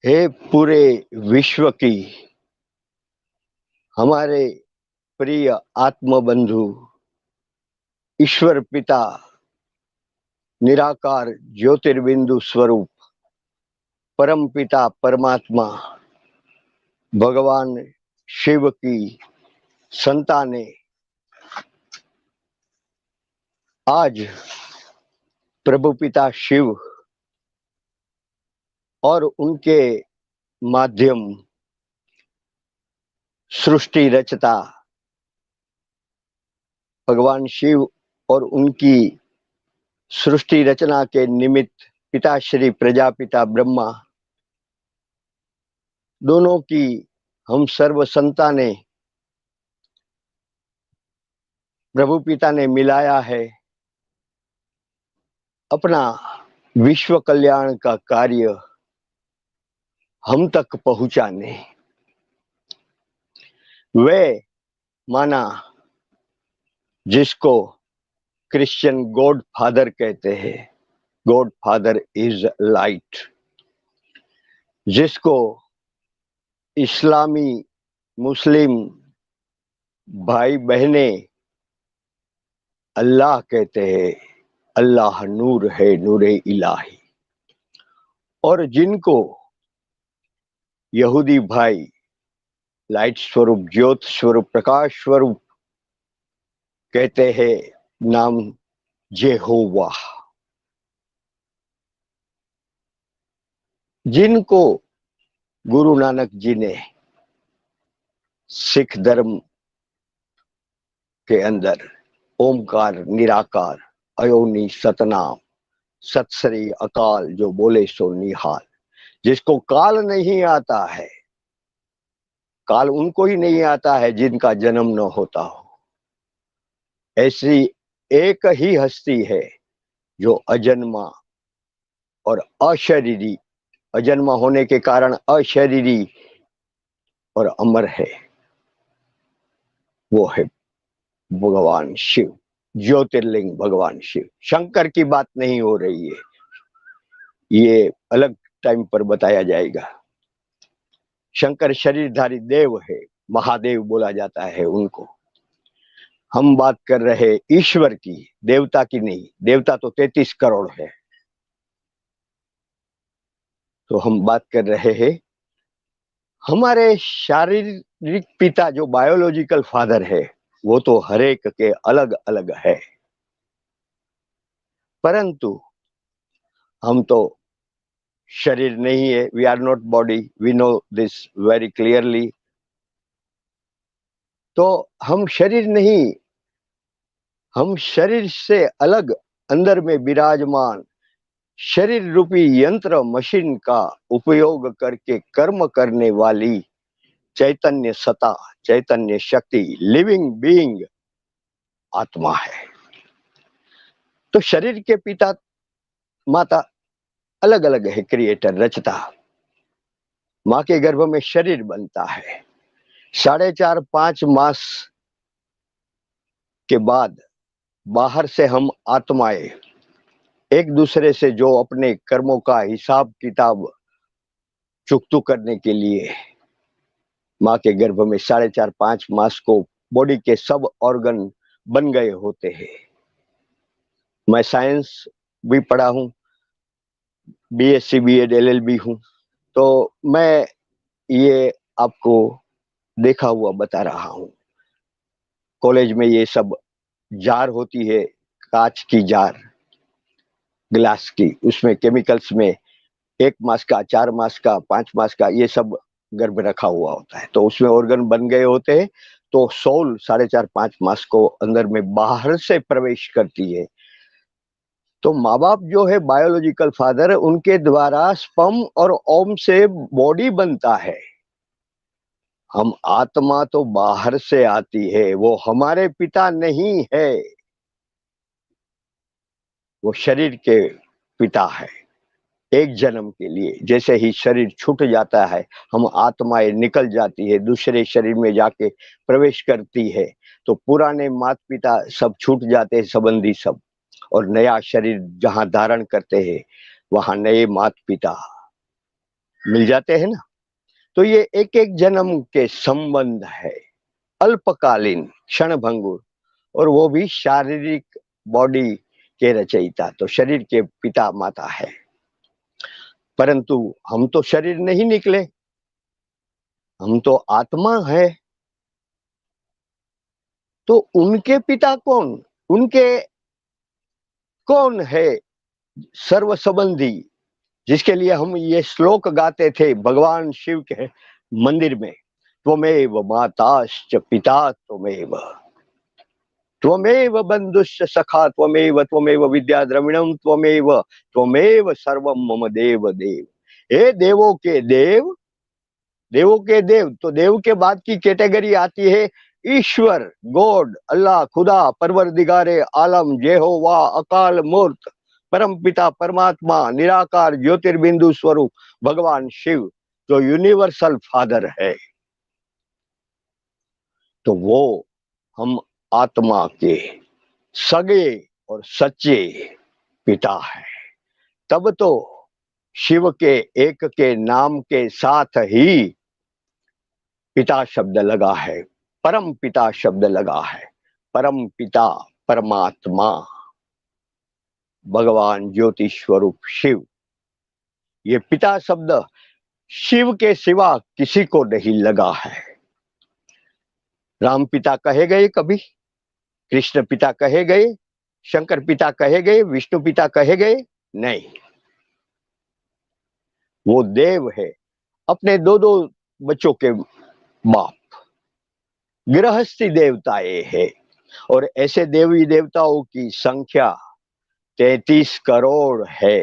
हे पूरे विश्व की हमारे प्रिय आत्म बंधु ईश्वर पिता निराकार ज्योतिर्बिंदु स्वरूप परम पिता परमात्मा भगवान शिव की संतानें आज प्रभु पिता शिव और उनके माध्यम सृष्टि रचता भगवान शिव और उनकी सृष्टि रचना के निमित्त पिताश्री प्रजापिता ब्रह्मा दोनों की हम सर्व संतानें प्रभु पिता ने मिलाया है अपना विश्व कल्याण का कार्य हम तक पहुंचाने। वे माना जिसको क्रिश्चियन गॉड फादर कहते हैं, गॉड फादर इज लाइट, जिसको इस्लामी मुस्लिम भाई बहने अल्लाह कहते हैं, अल्लाह नूर है, नूरे इलाही, और जिनको यहूदी भाई लाइट स्वरूप, ज्योत स्वरूप, प्रकाश स्वरूप कहते हैं, नाम जेहोवा, जिनको गुरु नानक जी ने सिख धर्म के अंदर ओमकार निराकार अयोनी सतनाम सत श्री अकाल जो बोले सो निहाल, जिसको काल नहीं आता है, काल उनको ही नहीं आता है जिनका जन्म न होता हो, ऐसी एक ही हस्ती है जो अजन्मा और अशरीरी, अजन्मा होने के कारण अशरीरी और अमर है, वो है भगवान शिव, ज्योतिर्लिंग भगवान शिव। शंकर की बात नहीं हो रही है, ये अलग टाइम पर बताया जाएगा। शंकर शरीरधारी देव है, महादेव बोला जाता है उनको। हम बात कर रहे ईश्वर की, देवता की नहीं, देवता तो 33 करोड़ है। तो हम बात कर रहे हैं हमारे शारीरिक पिता जो बायोलॉजिकल फादर है, वो तो हर एक के अलग अलग है, परंतु हम तो शरीर नहीं है, we are not body, we know this very clearly. तो हम शरीर नहीं, हम शरीर से अलग अंदर में विराजमान शरीर रूपी यंत्र मशीन का उपयोग करके कर्म करने वाली चैतन्य सत्ता, चैतन्य शक्ति, लिविंग बीइंग आत्मा है। तो शरीर के पिता माता अलग अलग है, क्रिएटर रचता। माँ के गर्भ में शरीर बनता है, 4.5-5 मास के बाद बाहर से हम आत्माएं एक दूसरे से जो अपने कर्मों का हिसाब किताब चुकतू करने के लिए माँ के गर्भ में 4.5-5 मास को बॉडी के सब ऑर्गन बन गए होते हैं। मैं साइंस भी पढ़ा हूँ, बीएससी बीएड एलएलबी हूँ, तो मैं ये आपको देखा हुआ बता रहा हूँ। कॉलेज में ये सब जार होती है, कांच की जार, ग्लास की, उसमें केमिकल्स में 1 मास का, 4 मास का, 5 मास का ये सब गर्भ रखा हुआ होता है। तो उसमें ऑर्गन बन गए होते हैं, तो सोल 4.5-5 मास को अंदर में बाहर से प्रवेश करती है। तो माँ बाप जो है बायोलॉजिकल फादर, उनके द्वारा स्पर्म और ओम से बॉडी बनता है। हम आत्मा तो बाहर से आती है, वो हमारे पिता नहीं है, वो शरीर के पिता है। एक जन्म के लिए जैसे ही शरीर छूट जाता है, हम आत्माएं निकल जाती है, दूसरे शरीर में जाके प्रवेश करती है, तो पुराने माता पिता सब छूट जाते हैं, संबंधी सब, और नया शरीर जहां धारण करते हैं वहां नए माता पिता मिल जाते हैं ना। तो ये एक एक जन्म के संबंध है, अल्पकालीन, क्षणभंगुर, और वो भी शारीरिक बॉडी के रचयिता, तो शरीर के पिता माता है। परंतु हम तो शरीर नहीं निकले, हम तो आत्मा है। तो उनके पिता कौन, उनके कौन है सर्व संबंधी, जिसके लिए हम ये श्लोक गाते थे भगवान शिव के मंदिर में, त्वमेव माताश्च पिता त्वमेव, त्वमेव बंधुश्च सखा त्वमेव, त्वमेव विद्या द्रविणम त्वमेव, त्वमेव सर्वम मम देव देव। हे देवों के देव, देवों के देव, तो देव के बाद की कैटेगरी आती है ईश्वर, गॉड, अल्लाह, खुदा, परवरदिगारे आलम, जेहोवा, अकाल मूर्त, परम पिता, परमात्मा, निराकार, ज्योतिर्बिंदु स्वरूप भगवान शिव, जो यूनिवर्सल फादर है। तो वो हम आत्मा के सगे और सच्चे पिता है। तब तो शिव के एक के नाम के साथ ही पिता शब्द लगा है, परम पिता शब्द लगा है। परम पिता परमात्मा भगवान ज्योति स्वरूप शिव, ये पिता शब्द शिव के सिवा किसी को नहीं लगा है। राम पिता कहे गए कभी, कृष्ण पिता कहे गए, शंकर पिता कहे गए, विष्णु पिता कहे गए? नहीं, वो देव है, अपने दो दो बच्चों के बाप, गृहस्थी देवताएं है। और ऐसे देवी देवताओं की संख्या 33 करोड़ है।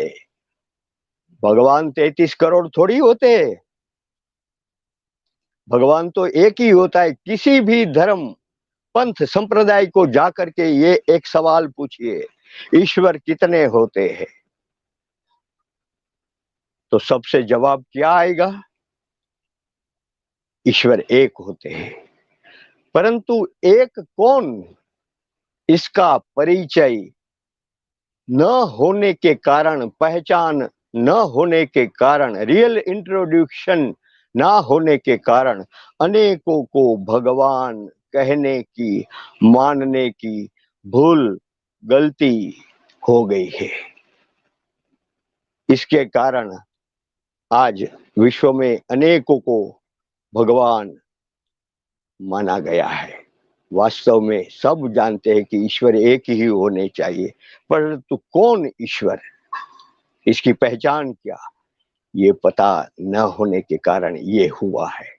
भगवान 33 करोड़ थोड़ी होते हैं, भगवान तो एक ही होता है। किसी भी धर्म पंथ संप्रदाय को जाकर के ये एक सवाल पूछिए, ईश्वर कितने होते हैं, तो सबसे जवाब क्या आएगा? ईश्वर एक होते हैं। परंतु एक कौन, इसका परिचय न होने के कारण, पहचान न होने के कारण, रियल इंट्रोड्यूक्शन ना होने के कारण अनेकों को भगवान कहने की, मानने की भूल गलती हो गई है। इसके कारण आज विश्व में अनेकों को भगवान माना गया है। वास्तव में सब जानते हैं कि ईश्वर एक ही होने चाहिए, परंतु कौन ईश्वर, इसकी पहचान क्या, ये पता न होने के कारण ये हुआ है।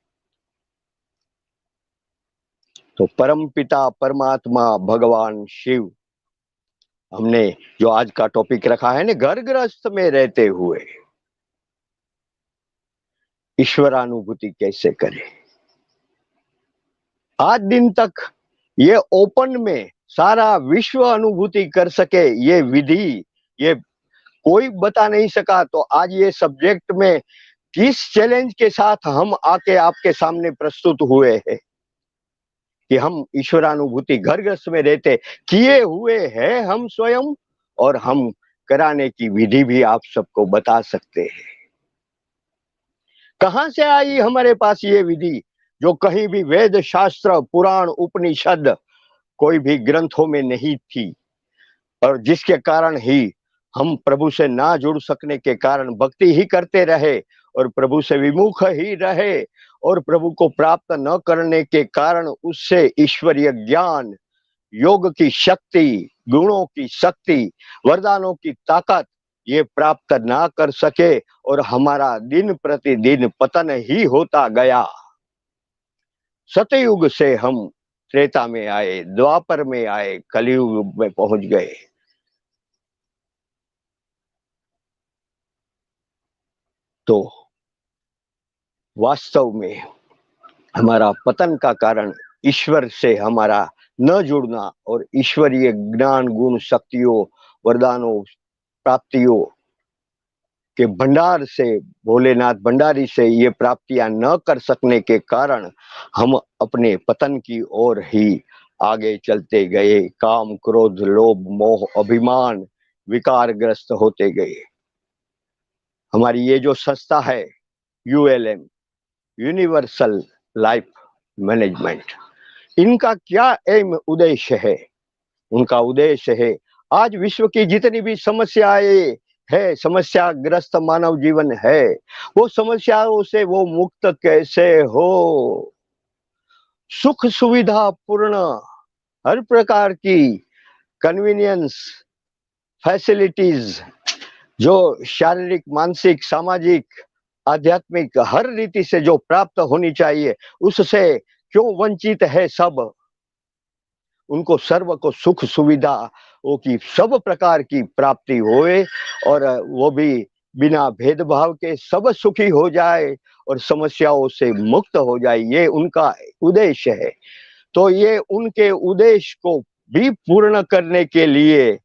तो परम पिता परमात्मा भगवान शिव, हमने जो आज का टॉपिक रखा है ना, घर गृहस्थ में रहते हुए ईश्वरानुभूति कैसे करें। आज दिन तक ये ओपन में सारा विश्व अनुभूति कर सके ये विधि, ये कोई बता नहीं सका। तो आज ये सब्जेक्ट में किस चैलेंज के साथ हम आके आपके सामने प्रस्तुत हुए हैं कि हम ईश्वरानुभूति घर गृहस्थ में रहते किए हुए हैं हम स्वयं, और हम कराने की विधि भी आप सबको बता सकते हैं। कहां से आई हमारे पास ये विधि, जो कहीं भी वेद शास्त्र पुराण उपनिषद कोई भी ग्रंथों में नहीं थी, और जिसके कारण ही हम प्रभु से ना जुड़ सकने के कारण भक्ति ही करते रहे और प्रभु से विमुख ही रहे, और प्रभु को प्राप्त न करने के कारण उससे ईश्वरीय ज्ञान, योग की शक्ति, गुणों की शक्ति, वरदानों की ताकत ये प्राप्त ना कर सके, और हमारा दिन प्रतिदिन पतन ही होता गया। सतयुग से हम त्रेता में आए, द्वापर में आए, कलयुग में पहुंच गए। तो वास्तव में हमारा पतन का कारण ईश्वर से हमारा न जुड़ना, और ईश्वरीय ज्ञान, गुण, शक्तियों, वरदानों, प्राप्तियों के भंडार से, भोलेनाथ भंडारी से ये प्राप्तियां न कर सकने के कारण हम अपने पतन की ओर ही आगे चलते गए। काम, क्रोध, लोभ, मोह, अभिमान विकारग्रस्त होते गए। हमारी ये जो संस्था है यूएलएम, यूनिवर्सल लाइफ मैनेजमेंट, इनका क्या एम उद्देश्य है? उनका उद्देश्य है आज विश्व की जितनी भी समस्याएं है, समस्याग्रस्त मानव जीवन है, वो समस्याओं से वो मुक्त कैसे हो, सुख सुविधा पूर्ण, हर प्रकार की कन्वीनियंस फैसिलिटीज जो शारीरिक, मानसिक, सामाजिक, आध्यात्मिक हर रीति से जो प्राप्त होनी चाहिए, उससे क्यों वंचित है सब? उनको सर्व को सुख सुविधा वो की सब प्रकार की प्राप्ति होए और वो भी बिना भेदभाव के सब सुखी हो जाए और समस्याओं से मुक्त हो जाए, ये उनका उद्देश्य है। तो ये उनके उद्देश्य को भी पूर्ण करने के लिए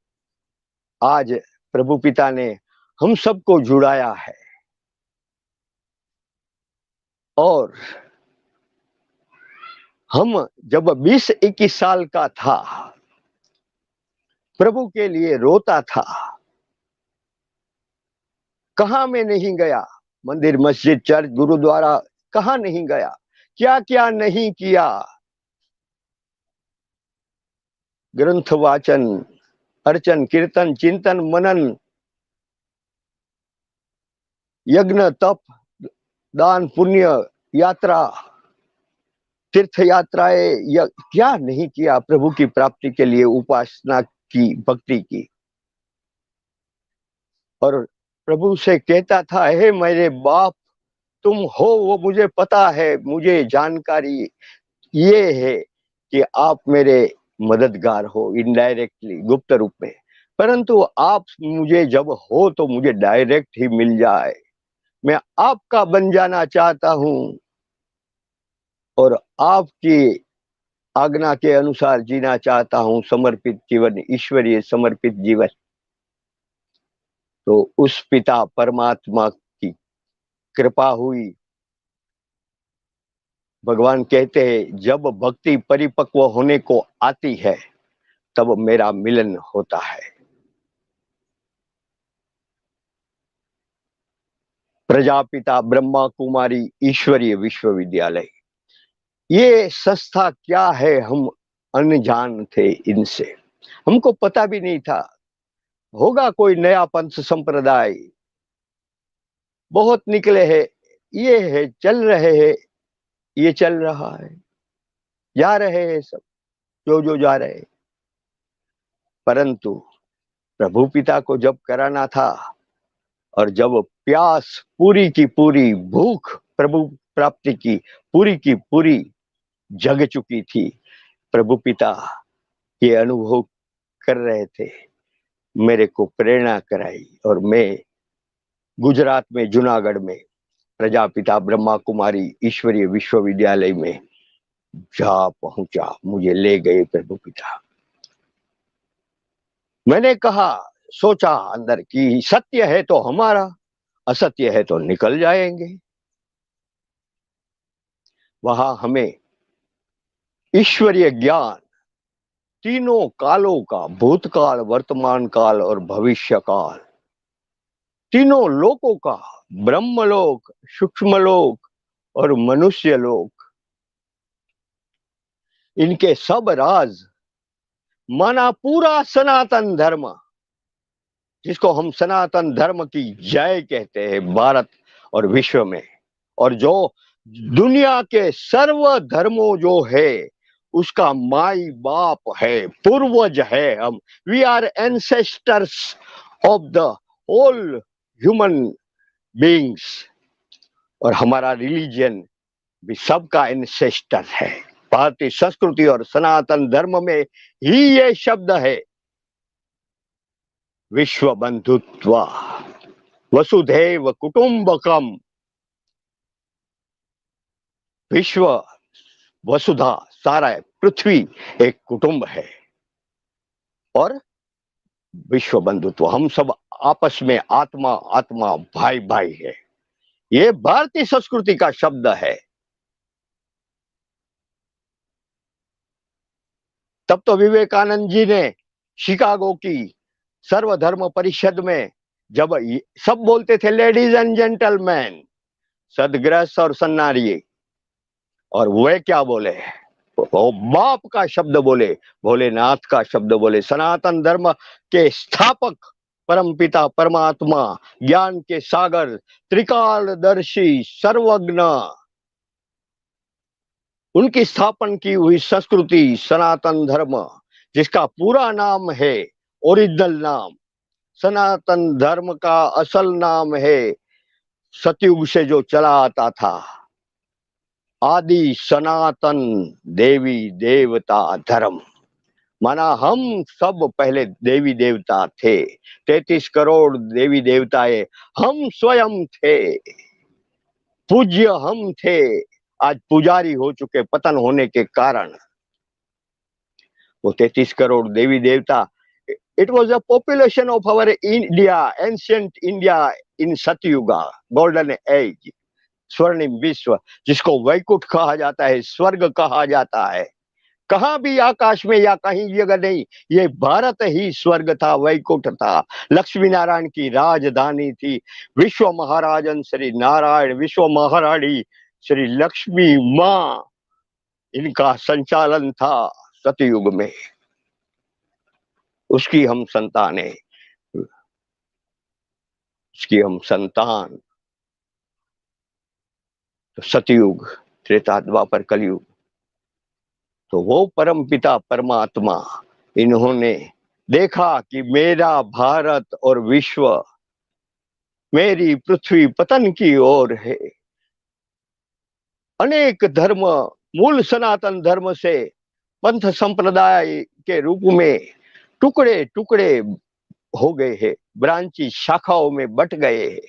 आज प्रभु पिता ने हम सबको जुड़ाया है। और हम जब 20-21 साल का था, प्रभु के लिए रोता था, कहां मैं नहीं गया, मंदिर, मस्जिद, चर्च, गुरुद्वारा, कहां नहीं गया, क्या क्या नहीं किया, ग्रंथ वाचन, अर्चन, कीर्तन, चिंतन, मनन, यज्ञ, तप, दान, पुण्य, यात्रा, तीर्थ यात्राएं, क्या नहीं किया प्रभु की प्राप्ति के लिए, उपासना की, भक्ति की। और प्रभु से कहता था, हे मेरे बाप तुम हो, वो मुझे पता है, मुझे जानकारी ये है कि आप मेरे मददगार हो, इनडायरेक्टली, गुप्त रूप में, परंतु आप मुझे जब हो तो मुझे डायरेक्ट ही मिल जाए। मैं आपका बन जाना चाहता हूं और आपकी आज्ञा के अनुसार जीना चाहता हूं, समर्पित जीवन, ईश्वरीय समर्पित जीवन। तो उस पिता परमात्मा की कृपा हुई। भगवान कहते हैं जब भक्ति परिपक्व होने को आती है तब मेरा मिलन होता है। प्रजापिता ब्रह्मा कुमारी ईश्वरीय विश्वविद्यालय, ये संस्था क्या है, हम अनजान थे इनसे, हमको पता भी नहीं था। होगा कोई नया पंथ संप्रदाय, बहुत निकले हैं, ये है, चल रहे हैं, ये चल रहा है, जा रहे हैं सब, जो जो जा रहे हैं। परंतु प्रभु पिता को जब कराना था और जब प्यास पूरी की पूरी, भूख प्रभु प्राप्ति की पूरी जग चुकी थी, प्रभु पिता ये अनुभव कर रहे थे, मेरे को प्रेरणा कराई और मैं गुजरात में जूनागढ़ में प्रजापिता ब्रह्मा कुमारी ईश्वरीय विश्वविद्यालय में जा पहुंचा। मुझे ले गए प्रभु पिता। मैंने कहा, सोचा अंदर कि सत्य है तो हमारा, असत्य है तो निकल जाएंगे। वहां हमें ईश्वरीय ज्ञान तीनों कालों का, भूतकाल, वर्तमान काल और भविष्य काल, तीनों लोकों का, ब्रह्मलोक, सूक्ष्मलोक और मनुष्य लोक, इनके सब राज, माना पूरा सनातन धर्म, जिसको हम सनातन धर्म की जय कहते हैं भारत और विश्व में, और जो दुनिया के सर्व धर्मों जो है उसका माई बाप है, पूर्वज है हम। We are ancestors of the whole human beings. और हमारा रिलीजन भी सबका एंसेस्टर है। भारतीय संस्कृति और सनातन धर्म में ही ये शब्द है, विश्व बंधुत्व, वसुधैव कुटुंबकम। विश्व, वसुधा, सारा पृथ्वी एक कुटुंब है और विश्व बंधुत्व, हम सब आपस में आत्मा आत्मा, भाई भाई है। ये भारतीय संस्कृति का शब्द है। तब तो विवेकानंद जी ने शिकागो की सर्वधर्म परिषद में जब सब बोलते थे लेडीज एंड जेंटलमैन, सदगृहस्थ और सन्नारी, और वे क्या बोले, वो बाप का शब्द बोले, भोलेनाथ का शब्द बोले, सनातन धर्म के स्थापक परमपिता परमात्मा, ज्ञान के सागर, त्रिकालदर्शी, सर्वज्ञ, उनकी स्थापन की हुई संस्कृति सनातन धर्म, जिसका पूरा नाम है, ओरिजिनल नाम सनातन धर्म का असल नाम है, सतयुग से जो चला आता था, आदि सनातन देवी देवता धर्म। माना हम सब पहले देवी देवता थे, 33 करोड़ देवी देवताएं हम स्वयं थे, पूज्य हम थे, आज पुजारी हो चुके पतन होने के कारण। वो 33 करोड़ देवी देवता, it was a population of our India, ancient India in Satyuga, golden age, स्वर्णिम विश्व, जिसको वैकुंठ कहा जाता है, स्वर्ग कहा जाता है। कहां भी आकाश में या कहीं जगह नहीं, ये भारत ही स्वर्ग था, वैकुंठ था, लक्ष्मी नारायण की राजधानी थी, विश्व महाराजन श्री नारायण, विश्व महारानी श्री लक्ष्मी मां, इनका संचालन था सतयुग में। उसकी हम संतान है, उसकी हम संतान। तो सतयुग, त्रेता, द्वापर, कलयुग, तो वो परम पिता परमात्मा, इन्होंने देखा कि मेरा भारत और विश्व, मेरी पृथ्वी पतन की ओर है, अनेक धर्म मूल सनातन धर्म से पंथ संप्रदाय के रूप में टुकड़े टुकड़े हो गए हैं, ब्रांची शाखाओं में बट गए हैं,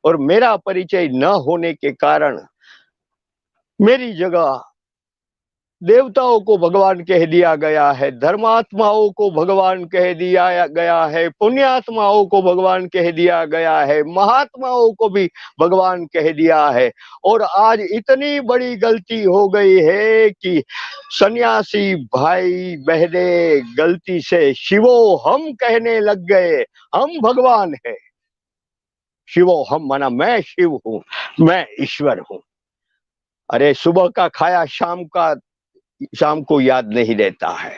और मेरा परिचय न होने के कारण मेरी जगह देवताओं को भगवान कह दिया गया है, धर्मात्माओं को भगवान कह दिया गया है, पुण्यात्माओं को भगवान कह दिया गया है, महात्माओं को भी भगवान कह दिया है। और आज इतनी बड़ी गलती हो गई है कि सन्यासी भाई बहने गलती से शिवो हम कहने लग गए, हम भगवान है। शिवो हम माना मैं शिव हूं, मैं ईश्वर हूं। अरे सुबह का खाया शाम को याद नहीं रहता है।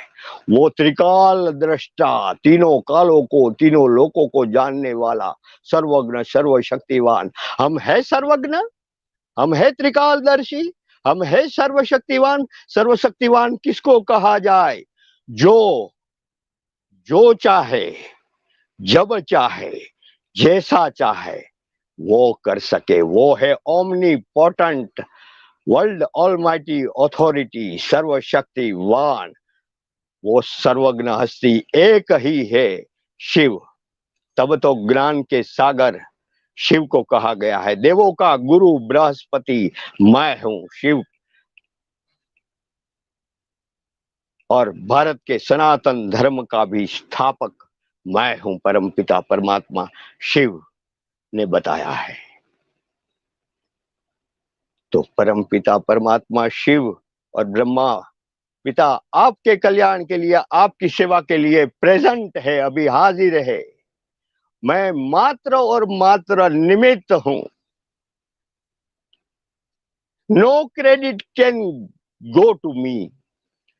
वो त्रिकाल दृष्टा, तीनों कालों को, तीनों लोकों को जानने वाला, सर्वज्ञ सर्वशक्तिवान, हम है सर्वज्ञ, हम है त्रिकालदर्शी, हम है सर्वशक्तिवान। सर्वशक्तिवान किसको कहा जाए? जो जो चाहे, जब चाहे, जैसा चाहे वो कर सके, वो है ओमनीपोटेंट, वर्ल्ड ऑलमाइटी अथॉरिटी, सर्वशक्तिवान। वो सर्वज्ञ हस्ती एक ही है, शिव। तब तो ज्ञान के सागर शिव को कहा गया है। देवों का गुरु बृहस्पति मैं हूं, शिव। और भारत के सनातन धर्म का भी स्थापक मैं हूं, परमपिता परमात्मा शिव ने बताया है। तो परमपिता परमात्मा शिव और ब्रह्मा पिता आपके कल्याण के लिए, आपकी सेवा के लिए प्रेजेंट है, अभी हाजिर है। मैं मात्र और मात्र निमित्त हूं। No credit can go to me.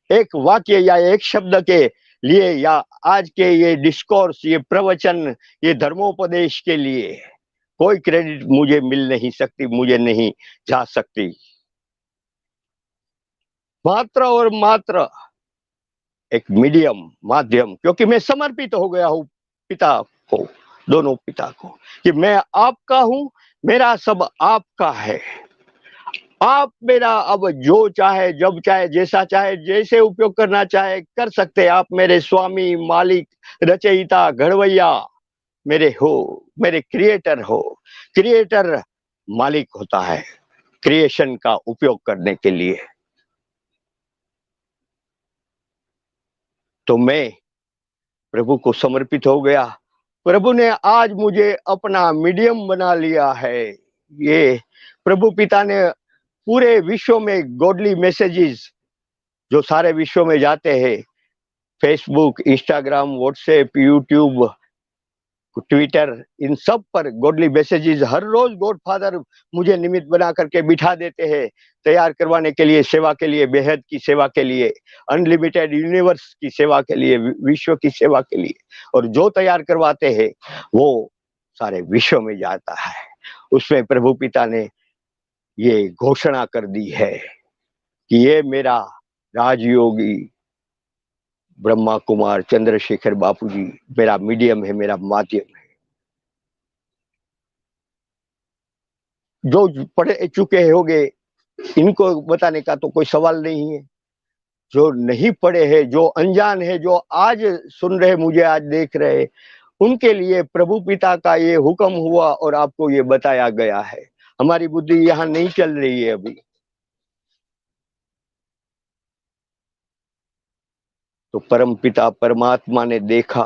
एक वाक्य या एक शब्द के लिए, या आज के ये डिस्कोर्स, ये प्रवचन, ये धर्मोपदेश के लिए कोई क्रेडिट मुझे मिल नहीं सकती, मुझे नहीं जा सकती। मात्र और मात्र एक मीडियम, माध्यम, क्योंकि मैं समर्पित हो गया हूं पिता को, दोनों पिता को, कि मैं आपका हूं, मेरा सब आपका है। आप मेरा अब जो चाहे, जब चाहे, जैसा चाहे, जैसे उपयोग करना चाहे कर सकते। आप मेरे स्वामी, मालिक, रचयिता, घड़वैया मेरे हो, मेरे क्रिएटर हो। क्रिएटर मालिक होता है क्रिएशन का उपयोग करने के लिए। तो मैं प्रभु को समर्पित हो गया। प्रभु ने आज मुझे अपना मीडियम बना लिया है। ये प्रभु पिता ने पूरे विश्व में गॉडली मैसेजेस जो सारे विश्व में जाते हैं, Facebook, Instagram, WhatsApp, YouTube, Twitter, इन सब पर गॉडली मैसेजेस हर रोज गॉड फादर मुझे निमित्त बना करके बिठा देते हैं, तैयार करवाने के लिए, सेवा के लिए, बेहद की सेवा के लिए, अनलिमिटेड यूनिवर्स की सेवा के लिए, विश्व की सेवा के लिए। और जो तैयार करवाते हैं वो सारे विश्व में जाता है। उसमें प्रभु पिता ने ये घोषणा कर दी है कि ये मेरा राजयोगी ब्रह्मा कुमार चंद्रशेखर बापूजी मेरा मीडियम है, मेरा माध्यम है। जो पढ़े चुके होंगे इनको बताने का तो कोई सवाल नहीं है। जो नहीं पढ़े हैं, जो अनजान है, जो आज सुन रहे, मुझे आज देख रहे, उनके लिए प्रभु पिता का ये हुक्म हुआ और आपको ये बताया गया है। हमारी बुद्धि यहाँ नहीं चल रही है अभी। तो परम पिता परमात्मा ने देखा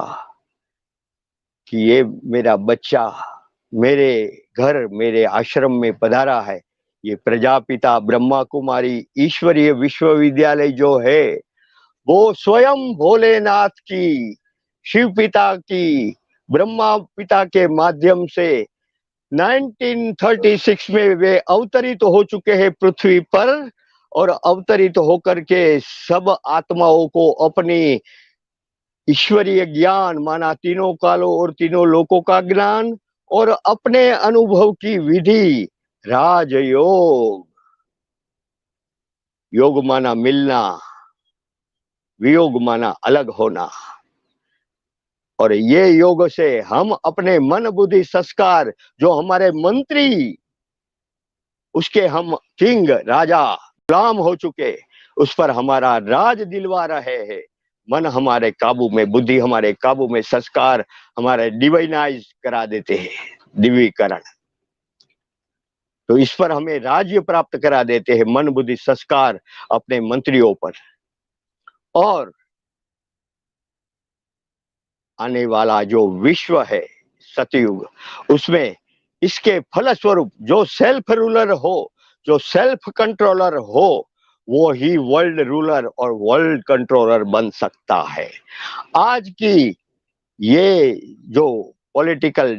कि ये मेरा बच्चा मेरे घर, मेरे आश्रम में पधारा है। ये प्रजापिता ब्रह्मा कुमारी ईश्वरीय विश्वविद्यालय जो है वो स्वयं भोलेनाथ की, शिव पिता की, ब्रह्मा पिता के माध्यम से 1936 में वे अवतरित हो चुके हैं पृथ्वी पर। और अवतरित होकर के सब आत्माओं को अपनी ईश्वरीय ज्ञान, माना तीनों कालों और तीनों लोकों का ज्ञान, और अपने अनुभव की विधि, राजयोग। योग माना मिलना, वियोग माना अलग होना। और ये योग से हम अपने मन बुद्धि संस्कार, जो हमारे मंत्री, उसके हम किंग, राजा, गुलाम हो चुके, उस पर हमारा राज दिलवा रहे हैं। मन हमारे काबू में, बुद्धि हमारे काबू में, संस्कार हमारे डिवाइनाइज करा देते हैं, दिव्यीकरण। तो इस पर हमें राज्य प्राप्त करा देते हैं, मन बुद्धि संस्कार अपने मंत्रियों पर। और आने वाला जो विश्व है सतयुग, उसमें इसके फलस्वरूप जो सेल्फ रूलर हो, जो सेल्फ कंट्रोलर हो, वो ही वर्ल्ड रूलर और वर्ल्ड कंट्रोलर बन सकता है। आज की ये जो पॉलिटिकल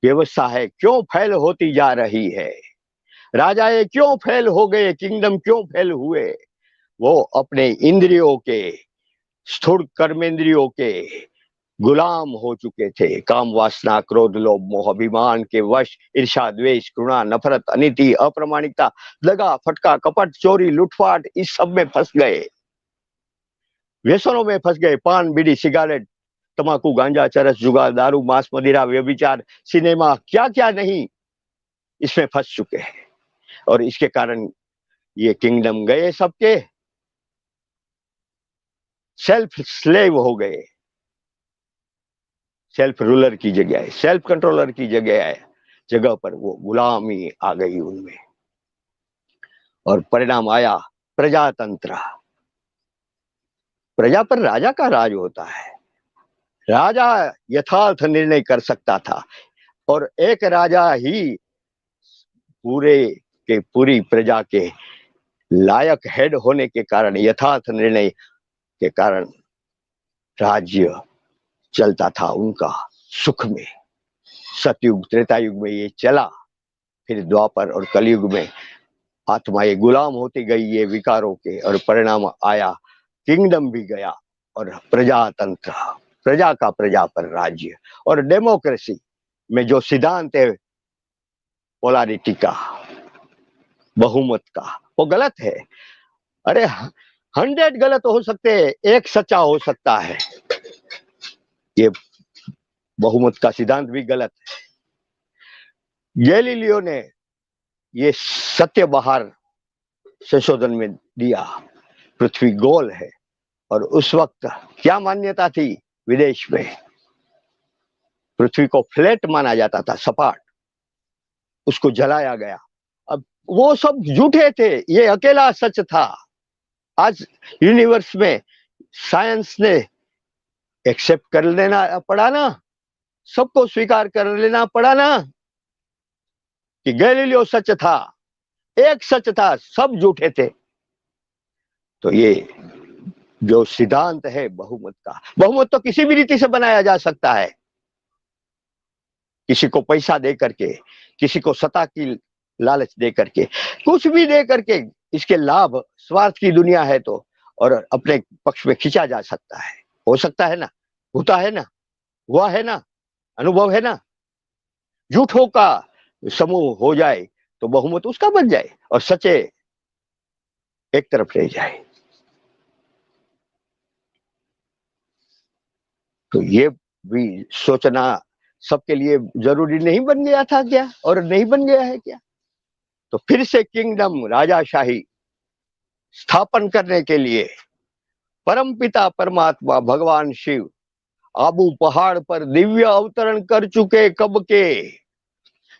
व्यवस्था है क्यों फेल होती जा रही है, राजाए क्यों फेल हो गए, किंगडम क्यों फेल हुए, वो अपने इंद्रियों के, स्थूल कर्मेंद्रियों के गुलाम हो चुके थे। काम वासना, क्रोध, लोभ, मोह, अभिमान के वश ईर्ष्या, द्वेष, घृणा, नफरत, अनीति, अप्रामाणिकता, दगा, फटका, कपट, चोरी, लूटपाट, इस सब में फंस गए, व्यसनों में फंस गए। पान, बीड़ी, सिगारेट, तमाकू, गांजा, चरस, जुगार, दारू, मांस, मदिरा, व्यभिचार, सिनेमा, क्या क्या नहीं, इसमें फंस चुके हैं। और इसके कारण ये किंगडम गए सबके, सेल्फ स्लेव हो गए, सेल्फ रूलर की जगह है, सेल्फ कंट्रोलर की जगह है, जगह पर वो गुलामी आ गई उनमें। और परिणाम आया प्रजातंत्र। प्रजा पर राजा का राज होता है। राजा यथार्थ निर्णय कर सकता था, और एक राजा ही पूरे के पूरी प्रजा के लायक हेड होने के कारण, यथार्थ निर्णय के कारण राज्य चलता था उनका सुख में। सतयुग त्रेता युग में ये चला, फिर द्वापर और कलयुग में आत्माएं गुलाम होती गई ये विकारों के, और परिणाम आया किंगडम भी गया, और प्रजातंत्र, प्रजा का प्रजा पर राज्य। और डेमोक्रेसी में जो सिद्धांत है पोलारिटी का, बहुमत का, वो गलत है। अरे 100 गलत हो सकते हैं, एक सच्चा हो सकता है। ये बहुमत का सिद्धांत भी गलत है। गैलीलियो ने ये सत्य बाहर संशोधन में दिया, पृथ्वी गोल है। और उस वक्त क्या मान्यता थी विदेश में, पृथ्वी को फ्लैट माना जाता था, सपाट, उसको जलाया गया। अब वो सब झूठे थे, ये अकेला सच था। आज यूनिवर्स में साइंस ने एक्सेप्ट कर लेना पड़ा ना, सबको स्वीकार कर लेना पड़ा ना कि गैलीलियो सच था, एक सच था, सब झूठे थे। तो ये जो सिद्धांत है बहुमत का, बहुमत तो किसी भी रीति से बनाया जा सकता है। किसी को पैसा दे करके, किसी को सत्ता की लालच दे करके, कुछ भी दे करके इसके लाभ, स्वार्थ की दुनिया है तो, और अपने पक्ष में खींचा जा सकता है। हो सकता है ना, होता है ना, हुआ है ना, अनुभव है ना। झूठों का समूह हो जाए तो बहुमत उसका बन जाए और सच्चे एक तरफ रह जाए। तो ये भी सोचना सबके लिए जरूरी नहीं बन गया था क्या, और नहीं बन गया है क्या? तो फिर से किंगडम, राजाशाही स्थापन करने के लिए परमपिता परमात्मा भगवान शिव आबू पहाड़ पर दिव्य अवतरण कर चुके कब के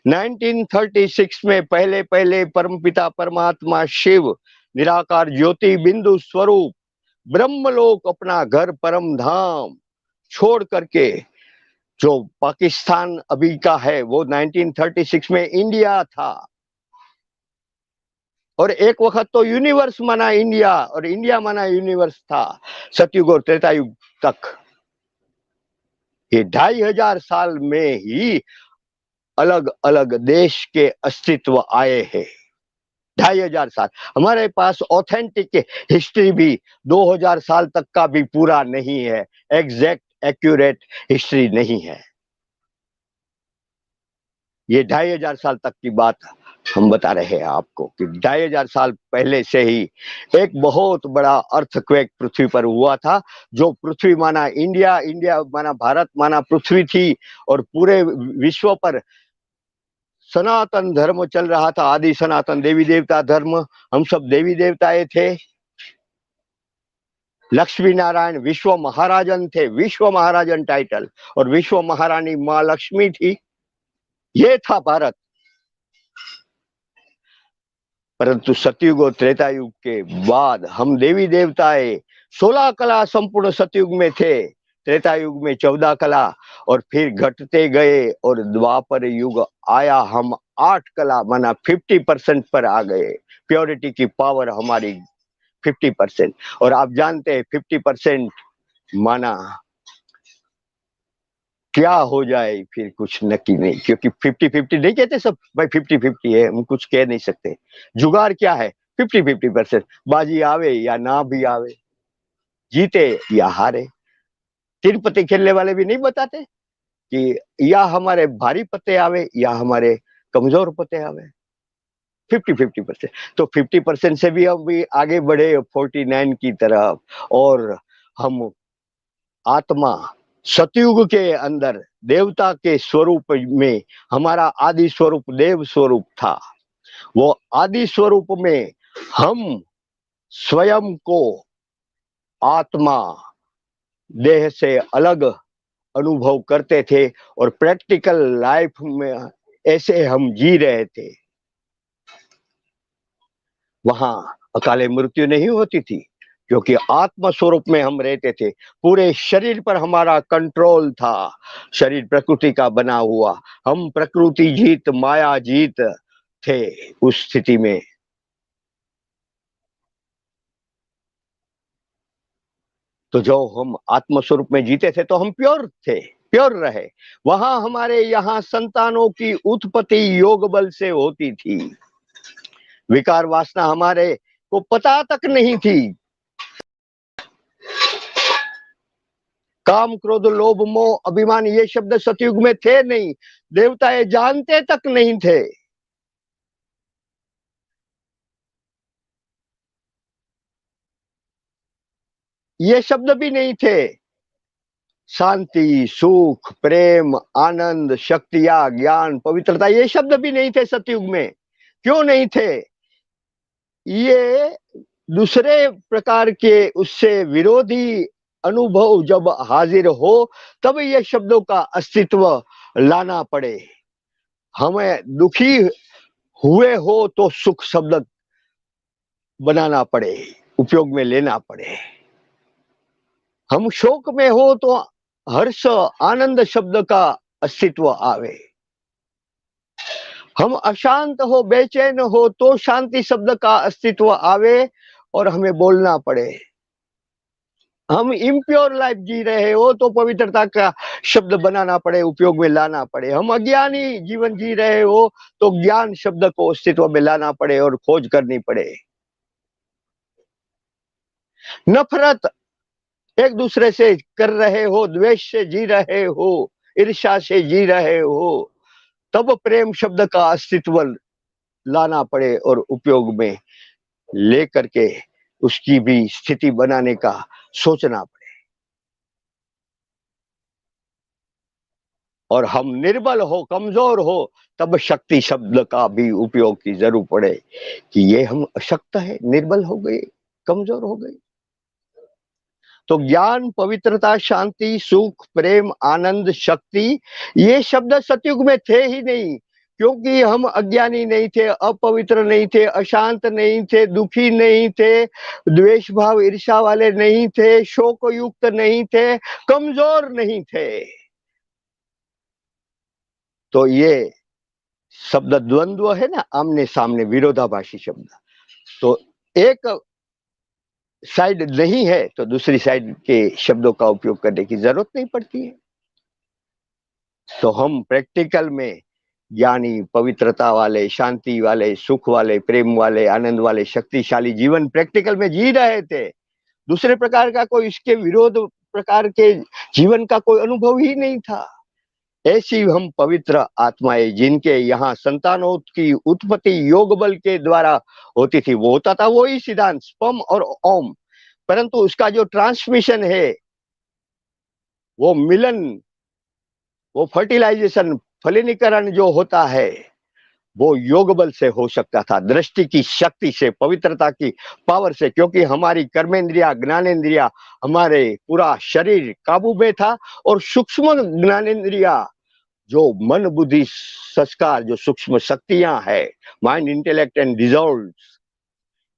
1936 में पहले पहले परमपिता परमात्मा शिव निराकार ज्योति बिंदु स्वरूप ब्रह्मलोक, अपना घर परम धाम छोड़ करके, जो पाकिस्तान अभी का है वो 1936 में इंडिया था, और एक वक्त तो यूनिवर्स माना इंडिया, और इंडिया माना यूनिवर्स था सतयुग और त्रेतायुग तक। ये 2500 साल में ही अलग अलग देश के अस्तित्व आए हैं। 2500 साल हमारे पास ऑथेंटिक हिस्ट्री भी 2000 साल तक का भी पूरा नहीं है, एग्जैक्ट एक्यूरेट हिस्ट्री नहीं है। ये 2500 साल तक की बात हम बता रहे हैं आपको कि 2500 साल पहले से ही एक बहुत बड़ा अर्थक्वेक पृथ्वी पर हुआ था, जो पृथ्वी माना इंडिया, इंडिया माना भारत माना पृथ्वी थी, और पूरे विश्व पर सनातन धर्म चल रहा था, आदि सनातन देवी देवता धर्म। हम सब देवी देवताएं थे। लक्ष्मी नारायण विश्व महाराजन थे, विश्व महाराजन टाइटल, और विश्व महारानी माँ लक्ष्मी थी। ये था भारत। परंतु सतयुग और त्रेतायुग के बाद हम देवी देवताएं 16 कला संपूर्ण सतयुग में थे, त्रेतायुग में 14 कला, और फिर घटते गए, और द्वापर युग आया, हम 8 कला माना 50% पर आ गए। प्योरिटी की पावर हमारी 50%, और आप जानते हैं 50% माना क्या हो जाए फिर कुछ नक्की नहीं, क्योंकि 50-50 नहीं कहते सब भाई, 50-50 है, हम कुछ कह नहीं सकते। जुगाड़ क्या है? 50-50%, बाजी आवे या ना भी आवे, जीते या हारे। तीन पत्ते खेलने वाले भी नहीं बताते कि या हमारे भारी पत्ते आवे या हमारे कमजोर पत्ते आवे। 50-50%, तो 50% से भी हम भी आगे बढ़े 49 की तरफ, और हम आत्मा सतयुग के अंदर देवता के स्वरूप में, हमारा आदि स्वरूप देव स्वरूप था। वो आदि स्वरूप में हम स्वयं को आत्मा देह से अलग अनुभव करते थे, और प्रैक्टिकल लाइफ में ऐसे हम जी रहे थे। वहां अकाले मृत्यु नहीं होती थी, क्योंकि आत्म स्वरूप में हम रहते थे। पूरे शरीर पर हमारा कंट्रोल था। शरीर प्रकृति का बना हुआ, हम प्रकृति जीत माया जीत थे उस स्थिति में। तो जो हम आत्म स्वरूप में जीते थे तो हम प्योर थे, प्योर रहे। वहां हमारे यहाँ संतानों की उत्पत्ति योग बल से होती थी। विकार वासना हमारे को पता तक नहीं थी। काम क्रोध लोभ मोह अभिमान ये शब्द सतयुग में थे नहीं, देवताएं जानते तक नहीं थे। ये शब्द भी नहीं थे। शांति सुख प्रेम आनंद शक्तियां ज्ञान पवित्रता ये शब्द भी नहीं थे सतयुग में। क्यों नहीं थे? ये दूसरे प्रकार के उससे विरोधी अनुभव जब हाजिर हो, तब ये शब्दों का अस्तित्व लाना पड़े। हमें दुखी हुए हो तो सुख शब्द बनाना पड़े, उपयोग में लेना पड़े। हम शोक में हो तो हर्ष आनंद शब्द का अस्तित्व आवे। हम अशांत हो बेचैन हो तो शांति शब्द का अस्तित्व आवे, और हमें बोलना पड़े। हम इम्प्योर लाइफ जी रहे हो तो पवित्रता का शब्द बनाना पड़े, उपयोग में लाना पड़े। हम अज्ञानी जीवन जी रहे हो तो ज्ञान शब्द को अस्तित्व में लाना पड़े और खोज करनी पड़े। नफरत एक दूसरे से कर रहे हो, द्वेष से जी रहे हो, ईर्ष्या से जी रहे हो, तब प्रेम शब्द का अस्तित्व लाना पड़े और उपयोग में लेकर के उसकी भी स्थिति बनाने का सोचना पड़े। और हम निर्बल हो, कमजोर हो, तब शक्ति शब्द का भी उपयोग की जरूर पड़े कि ये हम अशक्त है, निर्बल हो गए, कमजोर हो गए। तो ज्ञान, पवित्रता, शांति, सुख, प्रेम, आनंद, शक्ति, ये शब्द सतयुग में थे ही नहीं, क्योंकि हम अज्ञानी नहीं थे, अपवित्र नहीं थे, अशांत नहीं थे, दुखी नहीं थे, द्वेष भाव ईर्ष्या वाले नहीं थे, शोक युक्त नहीं थे, कमजोर नहीं थे। तो ये शब्द द्वंद्व है ना, आमने सामने विरोधाभासी शब्द। तो एक साइड नहीं है तो दूसरी साइड के शब्दों का उपयोग करने की जरूरत नहीं पड़ती है। तो हम प्रैक्टिकल में ज्ञानी, पवित्रता वाले, शांति वाले, सुख वाले, प्रेम वाले, आनंद वाले, शक्तिशाली जीवन प्रैक्टिकल में जी रहे थे। दूसरे प्रकार का कोई इसके विरोध प्रकार के जीवन का कोई अनुभव ही नहीं था। ऐसी हम पवित्र आत्माएं जिनके यहाँ संतानों की उत्पत्ति योग बल के द्वारा होती थी, वो होता था वही सिद्धांत स्पर्म और ओम, परंतु उसका जो ट्रांसमिशन है, वो मिलन, वो फर्टिलाइजेशन, फलिनीकरण जो होता है, वो योग बल से हो सकता था, दृष्टि की शक्ति से, पवित्रता की पावर से, क्योंकि हमारी कर्मेंद्रिया, ज्ञानेन्द्रिया, हमारे पूरा शरीर काबू में था। और सूक्ष्म ज्ञानेन्द्रिया जो मन बुद्धि संस्कार, जो सूक्ष्म शक्तियां है, माइंड, इंटेलेक्ट एंड डिजॉल्व,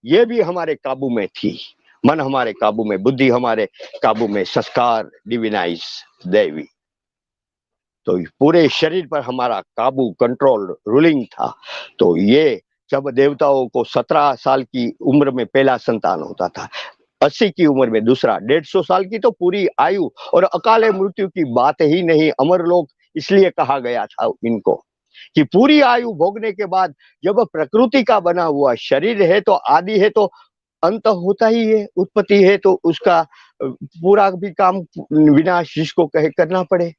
ये भी हमारे काबू में थी। मन हमारे काबू में, बुद्धि हमारे काबू में, संस्कार डिविनाइज, दैवी। तो पूरे शरीर पर हमारा काबू, कंट्रोल, रूलिंग था। तो ये जब देवताओं को 17 साल की उम्र में पहला संतान होता था, 80 की उम्र में दूसरा, 150 साल की तो पूरी आयु, और अकाले मृत्यु की बात ही नहीं। अमर लोक इसलिए कहा गया था इनको कि पूरी आयु भोगने के बाद जब प्रकृति का बना हुआ शरीर है तो आदि है, तो अंत होता ही है, उत्पत्ति है, तो उसका पूरा भी काम विनाश जिसको कहे करना पड़े,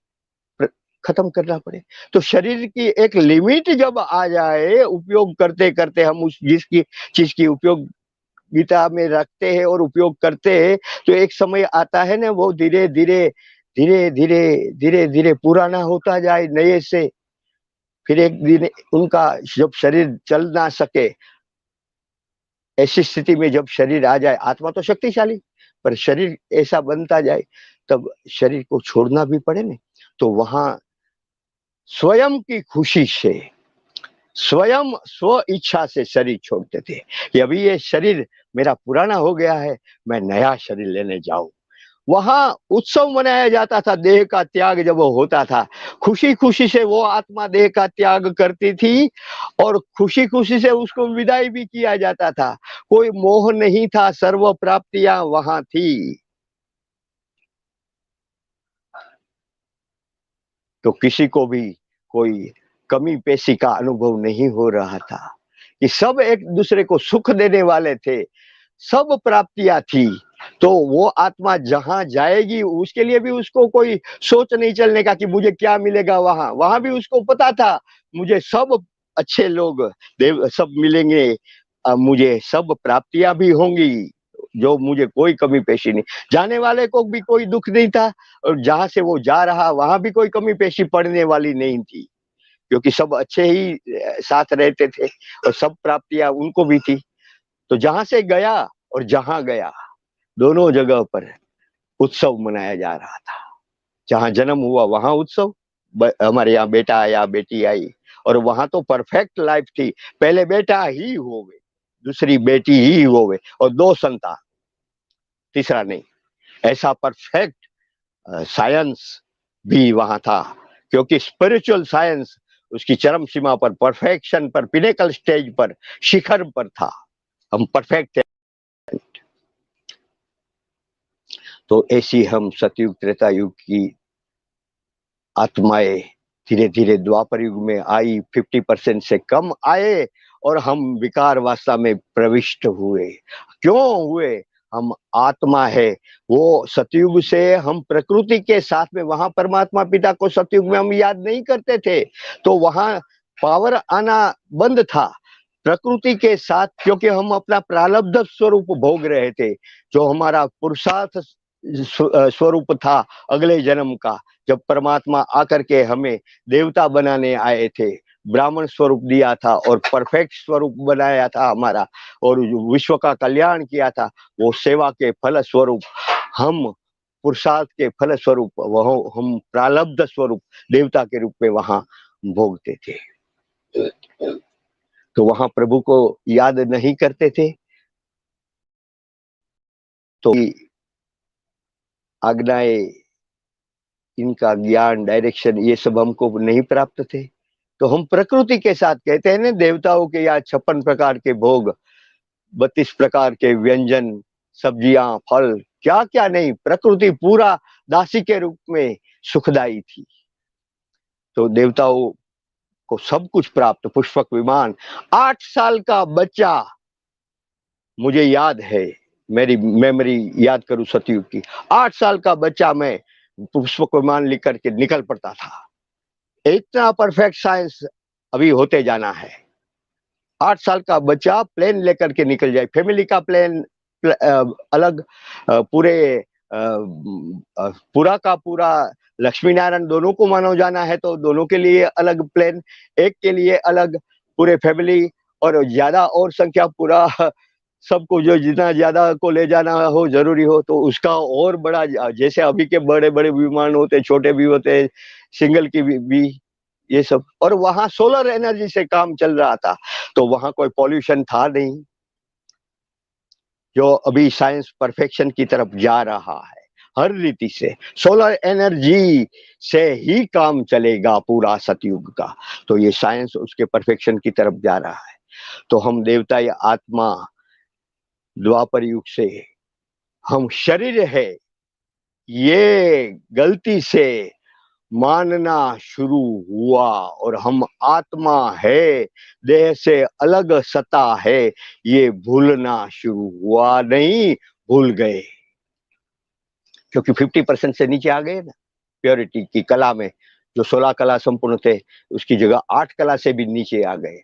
खत्म करना पड़े। तो शरीर की एक लिमिट जब आ जाए, उपयोग करते करते हम उस जिसकी चीज की उपयोगिता में रखते हैं और उपयोग करते हैं, तो एक समय आता है ना, वो धीरे धीरे धीरे धीरे धीरे धीरे पुराना होता जाए नए से। फिर एक दिन उनका जब शरीर चल ना सके, ऐसी स्थिति में जब शरीर आ जाए, आत्मा तो शक्तिशाली, पर शरीर ऐसा बनता जाए, तब शरीर को छोड़ना भी पड़े ना। तो वहां स्वयं की खुशी से, स्वयं स्व इच्छा से शरीर छोड़ते थे कि अभी ये शरीर मेरा पुराना हो गया है, मैं नया शरीर लेने जाऊं। वहां उत्सव मनाया जाता था, देह का त्याग जब होता था, खुशी खुशी से वो आत्मा देह का त्याग करती थी और खुशी खुशी से उसको विदाई भी किया जाता था। कोई मोह नहीं था, सर्व प्राप्तियां वहां थी। तो किसी को भी कोई कमी पेशी का अनुभव नहीं हो रहा था कि सब एक दूसरे को सुख देने वाले थे, सब प्राप्तियां थी। तो वो आत्मा जहां जाएगी उसके लिए भी उसको कोई सोच नहीं चलने का कि मुझे क्या मिलेगा वहां। वहां भी उसको पता था मुझे सब अच्छे लोग देव सब मिलेंगे, मुझे सब प्राप्तियां भी होंगी, जो मुझे कोई कमी पेशी नहीं। जाने वाले को भी कोई दुख नहीं था और जहां से वो जा रहा वहां भी कोई कमी पेशी पड़ने वाली नहीं थी, क्योंकि सब अच्छे ही साथ रहते थे और सब प्राप्तियां उनको भी थी। तो जहां से गया और जहां गया, दोनों जगह पर उत्सव मनाया जा रहा था। जहां जन्म हुआ वहां उत्सव, हमारे यहाँ बेटा आया, बेटी आई, और वहां तो परफेक्ट लाइफ थी। पहले बेटा ही होवे, दूसरी बेटी ही होवे, और 2 संतान, तीसरा नहीं। ऐसा परफेक्ट साइंस भी वहां था, क्योंकि स्पिरिचुअल साइंस उसकी चरम सीमा पर, परफेक्शन पर, पिनेकल स्टेज पर, शिखर पर था। हम परफेक्ट। तो ऐसी हम सतयुग त्रेता युग की आत्माएं धीरे धीरे द्वापर युग में आई, 50% से कम आए और हम विकार वासना में प्रविष्ट हुए। क्यों हुए? हम आत्मा है, वो सतयुग से हम प्रकृति के साथ में, वहां परमात्मा पिता को सतयुग में हम याद नहीं करते थे, तो वहां पावर आना बंद था प्रकृति के साथ, क्योंकि हम अपना प्रारब्ध स्वरूप भोग रहे थे, जो हमारा पुरुषार्थ स्वरूप था अगले जन्म का। जब परमात्मा आकर के हमें देवता बनाने आए थे, ब्राह्मण स्वरूप दिया था और परफेक्ट स्वरूप बनाया था हमारा, और विश्व का कल्याण किया था, वो सेवा के फल स्वरूप, हम पुरुषार्थ के फल स्वरूप, वह हम प्रारब्ध स्वरूप देवता के रूप में वहां भोगते थे। तो वहां प्रभु को याद नहीं करते थे, तो आज्ञाएं, इनका ज्ञान, डायरेक्शन, ये सब हमको नहीं प्राप्त थे। तो हम प्रकृति के साथ, कहते हैं ना देवताओं के यहाँ 56 प्रकार के भोग, 32 प्रकार के व्यंजन, सब्जियां, फल, क्या क्या नहीं, प्रकृति पूरा दासी के रूप में सुखदाई थी। तो देवताओं को सब कुछ प्राप्त, पुष्पक विमान। 8 साल का बच्चा, मुझे याद है, मेरी मेमोरी याद करूं सतयुग की, 8 साल का बच्चा मैं पुष्पक विमान लेकर के निकल पड़ता था। इतना परफेक्ट साइंस अभी होते जाना है। 8 साल का बच्चा प्लेन लेकर के निकल जाए, फैमिली का प्लेन अलग, पूरे पूरा का पूरा लक्ष्मी नारायण दोनों को मानो जाना है तो दोनों के लिए अलग प्लेन, एक के लिए अलग, पूरे फैमिली और ज्यादा और संख्या पूरा सबको, जो जितना ज्यादा को ले जाना हो जरूरी हो तो उसका और बड़ा, जैसे अभी के बड़े बड़े विमान होते, छोटे भी होते, सिंगल की भी ये सब। और वहां सोलर एनर्जी से काम चल रहा था, तो वहां कोई पॉल्यूशन था नहीं, जो अभी साइंस परफेक्शन की तरफ जा रहा है हर रीति से। सोलर एनर्जी से ही काम चलेगा पूरा सतयुग का, तो ये साइंस उसके परफेक्शन की तरफ जा रहा है। तो हम देवता या आत्मा द्वापर युग से हम शरीर है, ये गलती से मानना शुरू हुआ, और हम आत्मा है, देह से अलग सत्ता है, ये भूलना शुरू हुआ। नहीं, भूल गए, क्योंकि 50% से नीचे आ गए ना प्योरिटी की कला में। जो 16 कला संपूर्ण थे, उसकी जगह 8 कला से भी नीचे आ गए,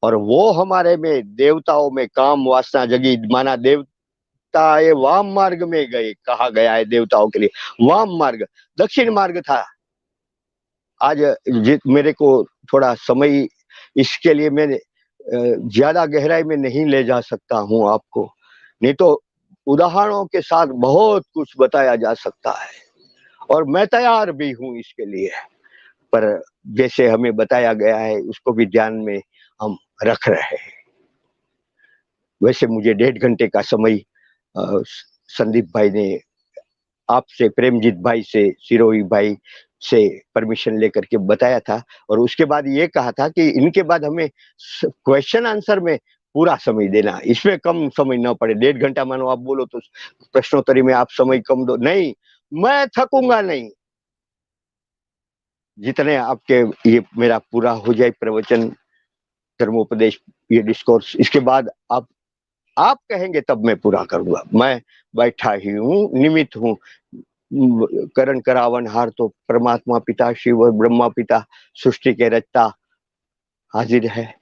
और वो हमारे में देवताओं में काम वासना जगी, माना देवता ये वाम मार्ग में गए, कहा गया है देवताओं के लिए वाम मार्ग, दक्षिण मार्ग था। आज मेरे को थोड़ा समय, इसके लिए मैं ज्यादा गहराई में नहीं ले जा सकता हूं आपको, नहीं तो उदाहरणों के साथ बहुत कुछ बताया जा सकता है, और मैं तैयार भी हूं इसके लिए। पर जैसे हमें बताया गया है उसको भी ध्यान में हम रख रहे हैं। वैसे मुझे 1.5 घंटे का समय संदीप भाई ने आपसे, प्रेमजीत भाई से, सिरोही भाई से परमिशन लेकर के बताया था, और उसके बाद ये कहा था कि इनके बाद हमें क्वेश्चन आंसर में पूरा समय देना, इसमें कम समय ना पड़े। 1.5 घंटा मानो आप बोलो तो प्रश्नोत्तरी में आप समय कम दो, नहीं, मैं थकूंगा नहीं, जितने आपके ये मेरा पूरा हो जाए प्रवचन, धर्मोपदेश, ये डिस्कोर्स, इसके बाद आप कहेंगे तब मैं पूरा करूंगा। मैं बैठा ही हूँ, निमित्त हूँ, करण करावन हार तो परमात्मा पिता शिव और ब्रह्मा पिता सृष्टि के रचता हाजिर है,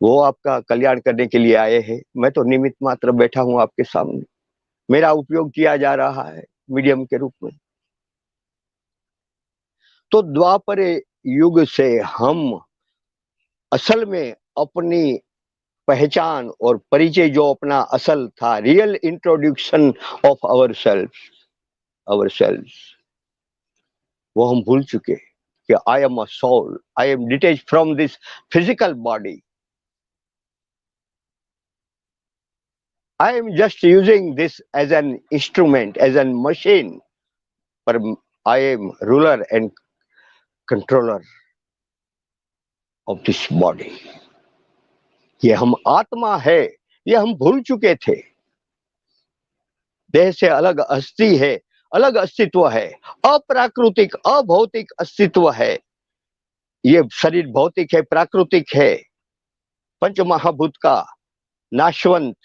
वो आपका कल्याण करने के लिए आए हैं। मैं तो निमित्त मात्र बैठा हूं आपके सामने, मेरा उपयोग किया जा रहा है मीडियम के रूप में। तो द्वापर युग से हम असल में अपनी पहचान और परिचय, जो अपना असल था, real introduction of our self, वो हम भूल चुके कि I am a soul, I am detach from this physical body, I am just using this as an instrument, as a machine, but I am ruler and controller of this body. ये हम आत्मा है, ये हम भूल चुके थे। देह से अलग अस्थि है, अलग अस्तित्व है, अप्राकृतिक अभौतिक अस्तित्व है। ये शरीर भौतिक है, प्राकृतिक है, पंच महाभूत का नाशवंत,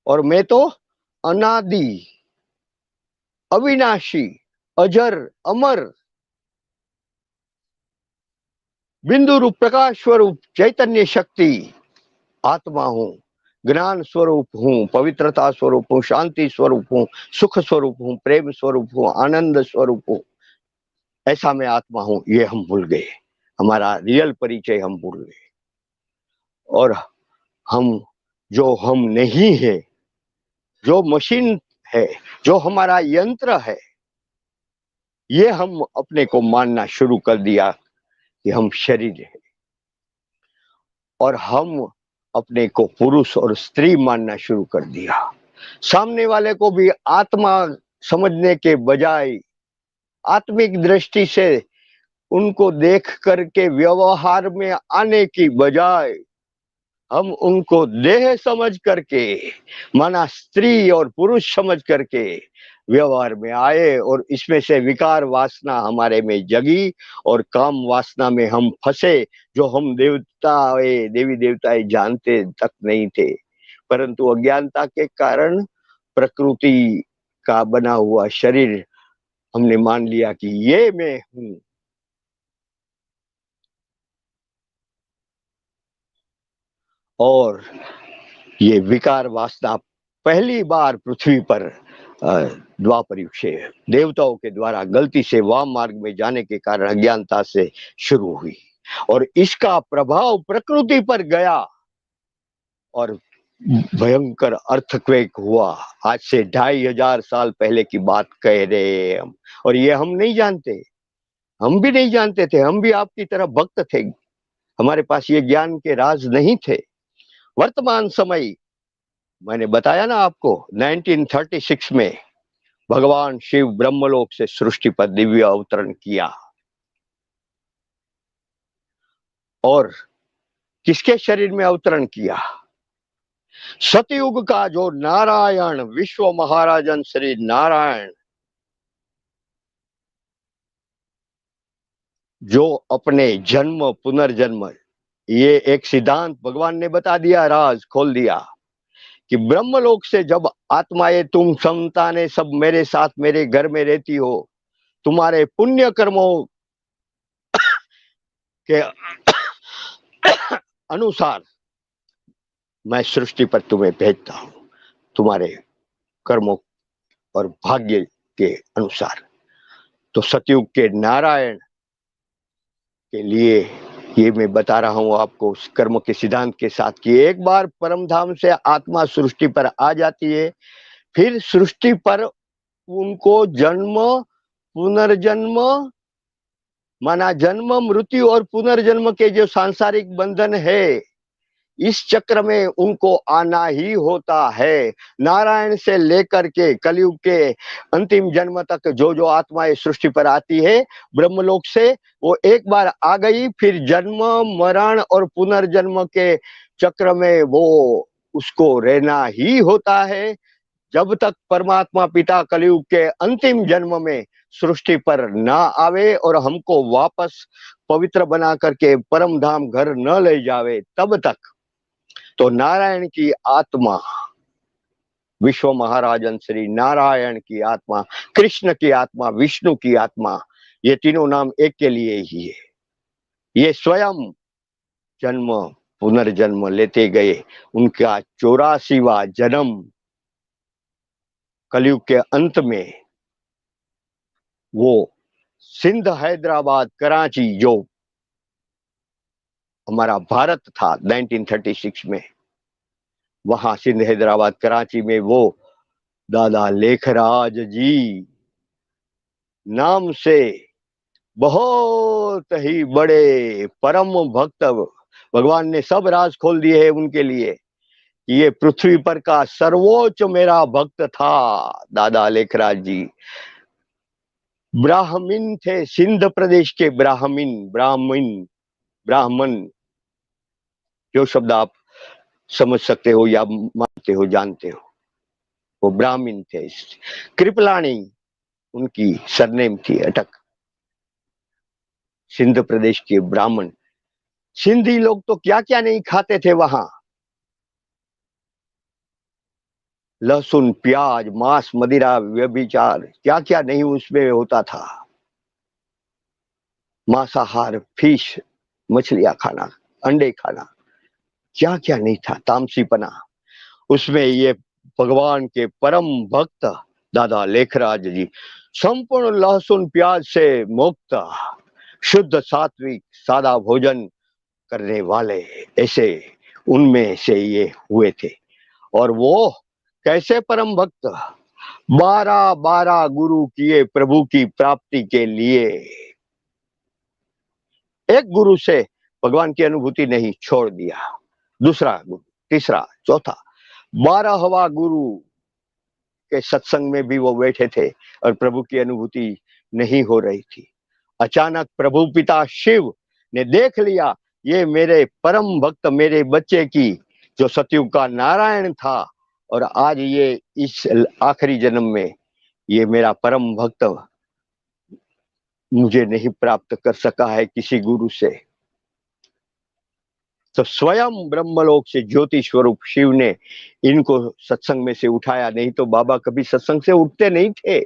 और मैं तो अनादि, अविनाशी, अजर, अमर, बिंदु रूप, प्रकाश स्वरूप, चैतन्य शक्ति आत्मा हूं, ज्ञान स्वरूप हूं, पवित्रता स्वरूप हूं, शांति स्वरूप हूं, सुख स्वरूप हूं, प्रेम स्वरूप हूं, आनंद स्वरूप हूं। ऐसा मैं आत्मा हूं, ये हम भूल गए। हमारा रियल परिचय हम भूल गए। और हम जो हम नहीं है, जो मशीन है, जो हमारा यंत्र है, ये हम अपने को मानना शुरू कर दिया कि हम शरीर है। और हम अपने को पुरुष और स्त्री मानना शुरू कर दिया। सामने वाले को भी आत्मा समझने के बजाय आत्मिक दृष्टि से उनको देख करके व्यवहार में आने की बजाय हम उनको देह समझ करके, माना स्त्री और पुरुष समझ करके व्यवहार में आए, और इसमें से विकार वासना हमारे में जगी और काम वासना में हम फंसे, जो हम देवी देवताएं जानते तक नहीं थे, परंतु अज्ञानता के कारण प्रकृति का बना हुआ शरीर हमने मान लिया कि ये मैं हूं। और ये विकार वासना पहली बार पृथ्वी पर द्वापर युग से देवताओं के द्वारा गलती से वाम मार्ग में जाने के कारण अज्ञानता से शुरू हुई, और इसका प्रभाव प्रकृति पर गया और भयंकर अर्थक्वेक हुआ। आज से 2500 साल पहले की बात कह रहे हैं हम, और ये हम नहीं जानते, हम भी नहीं जानते थे। हम भी आपकी तरह भक्त थे, हमारे पास ये ज्ञान के राज नहीं थे। वर्तमान समय, मैंने बताया ना आपको, 1936 में भगवान शिव ब्रह्मलोक से सृष्टि पर दिव्य अवतरण किया, और किसके शरीर में अवतरण किया? सतयुग का जो नारायण, विश्व महाराजन श्री नारायण, जो अपने जन्म पुनर्जन्म, ये एक सिद्धांत भगवान ने बता दिया, राज खोल दिया कि ब्रह्मलोक से जब आत्माएं, तुम संतानें सब मेरे साथ मेरे घर में रहती हो, तुम्हारे पुण्य कर्मों के अनुसार मैं सृष्टि पर तुम्हें भेजता हूं, तुम्हारे कर्मों और भाग्य के अनुसार। तो सतयुग के नारायण के लिए ये मैं बता रहा हूं आपको, उस कर्म के सिद्धांत के साथ, कि एक बार परम धाम से आत्मा सृष्टि पर आ जाती है, फिर सृष्टि पर उनको जन्म पुनर्जन्म, माना जन्म मृत्यु और पुनर्जन्म के जो सांसारिक बंधन है, इस चक्र में उनको आना ही होता है। नारायण से लेकर के कलयुग के अंतिम जन्म तक जो जो आत्माएं सृष्टि पर आती है ब्रह्मलोक से, वो एक बार आ गई, फिर जन्म मरण और पुनर्जन्म के चक्र में वो उसको रहना ही होता है, जब तक परमात्मा पिता कलयुग के अंतिम जन्म में सृष्टि पर ना आवे और हमको वापस पवित्र बना करके परम धाम घर न ले जावे, तब तक। तो नारायण की आत्मा, विश्व महाराजन श्री नारायण की आत्मा, कृष्ण की आत्मा, विष्णु की आत्मा, ये तीनों नाम एक के लिए ही है। ये स्वयं जन्म पुनर्जन्म लेते गए, उनका 84वां जन्म कलयुग के अंत में, वो सिंध हैदराबाद कराची जो हमारा भारत था 1936 में, वहां सिंध हैदराबाद कराची में वो दादा लेखराज जी नाम से बहुत ही बड़े परम भक्त, भगवान ने सब राज खोल दिए हैं उनके लिए। ये पृथ्वी पर का सर्वोच्च मेरा भक्त था दादा लेखराज जी। ब्राह्मण थे, सिंध प्रदेश के ब्राह्मण, ब्राह्मण जो शब्द आप समझ सकते हो या मानते हो, जानते हो। वो ब्राह्मण थे। कृपलानी उनकी सरनेम थी। अटक सिंध प्रदेश के ब्राह्मण। सिंधी लोग तो क्या क्या नहीं खाते थे वहां। लहसुन, प्याज, मांस, मदिरा, व्यभिचार, क्या क्या नहीं उसमें होता था। मांसाहार, फिश, मछलियां खाना, अंडे खाना, क्या क्या नहीं था। तामसीपना। उसमें ये भगवान के परम भक्त दादा लेखराज जी संपूर्ण लहसुन प्याज से मुक्त, शुद्ध सात्विक सादा भोजन करने वाले, ऐसे उनमें से ये हुए थे। और वो कैसे परम भक्त, 12 गुरु किए प्रभु की प्राप्ति के लिए। एक गुरु से भगवान की अनुभूति नहीं, छोड़ दिया। दूसरा गुरु, तीसरा, चौथा, 12वां गुरु के सत्संग में भी वो बैठे थे और प्रभु की अनुभूति नहीं हो रही थी। अचानक प्रभु पिता शिव ने देख लिया, ये मेरे परम भक्त, मेरे बच्चे की, जो सतयुग का नारायण था, और आज ये इस आखिरी जन्म में ये मेरा परम भक्त मुझे नहीं प्राप्त कर सका है किसी गुरु से। तो स्वयं ब्रह्मलोक से ज्योति स्वरूप शिव ने इनको सत्संग में से उठाया, नहीं तो बाबा कभी सत्संग से उठते नहीं थे।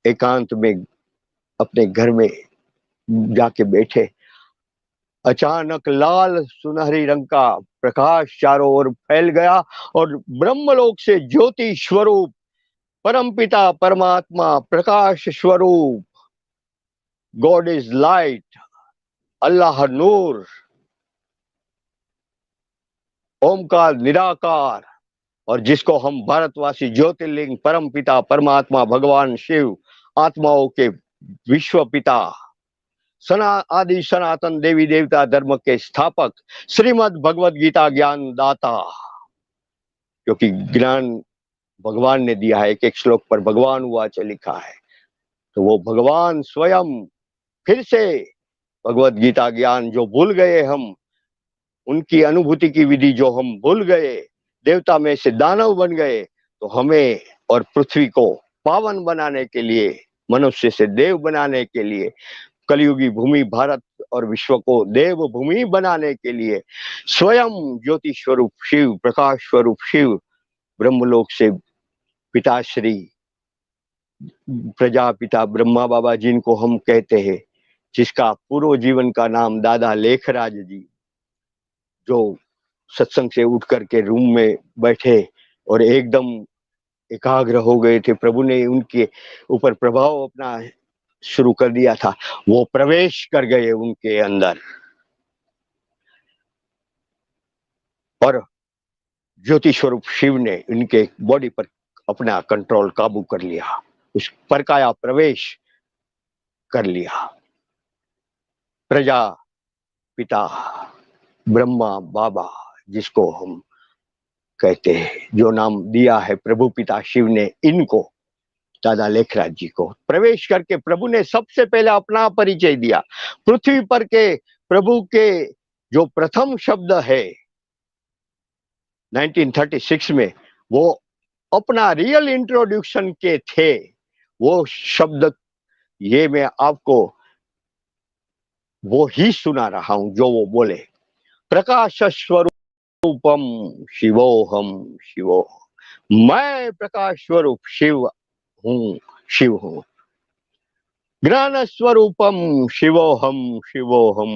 एकांत में अपने घर में जाके बैठे, अचानक लाल सुनहरी रंग का प्रकाश चारों ओर फैल गया और ब्रह्मलोक से ज्योति स्वरूप परमपिता परमात्मा प्रकाश स्वरूप, गॉड इज लाइट, अल्लाह नूर, ओमकार निराकार, और जिसको हम भारतवासी ज्योतिर्लिंग परमपिता परमात्मा भगवान शिव, आत्माओं के विश्व पिता, आदि सनातन देवी देवता धर्म के स्थापक, श्रीमद् भगवद गीता ज्ञान दाता, क्योंकि ज्ञान भगवान ने दिया है। एक एक श्लोक पर भगवान वाच लिखा है, तो वो भगवान स्वयं फिर से भगवद गीता ज्ञान जो भूल गए हम, उनकी अनुभूति की विधि जो हम भूल गए, देवता में से दानव बन गए, तो हमें और पृथ्वी को पावन बनाने के लिए, मनुष्य से देव बनाने के लिए, कलयुगी भूमि भारत और विश्व को देव भूमि बनाने के लिए स्वयं ज्योति स्वरूप शिव, प्रकाश स्वरूप शिव, ब्रह्मलोक से पिताश्री प्रजापिता ब्रह्मा बाबा जिनको हम कहते हैं, जिसका पूर्व जीवन का नाम दादा लेखराज जी, जो सत्संग से उठ करके रूम में बैठे और एकदम एकाग्र हो गए थे, प्रभु ने उनके ऊपर प्रभाव अपना शुरू कर दिया था, वो प्रवेश कर गए उनके अंदर और ज्योति स्वरूप शिव ने उनके बॉडी पर अपना कंट्रोल काबू कर लिया, उस पर काया प्रवेश कर लिया। प्रजा पिता ब्रह्मा बाबा जिसको हम कहते हैं, जो नाम दिया है प्रभु पिता शिव ने इनको, दादा लेखराज जी को, प्रवेश करके प्रभु ने सबसे पहले अपना परिचय दिया। पृथ्वी पर के प्रभु के जो प्रथम शब्द है 1936 में, वो अपना रियल इंट्रोड्यूक्शन के थे। वो शब्द ये मैं आपको वो ही सुना रहा हूं जो वो बोले, प्रकाश स्वरूपम शिवोहम शिवो, मैं प्रकाश स्वरूप शिव हूं, शिव हूं। ज्ञान स्वरूपम शिवोहम शिवोहम,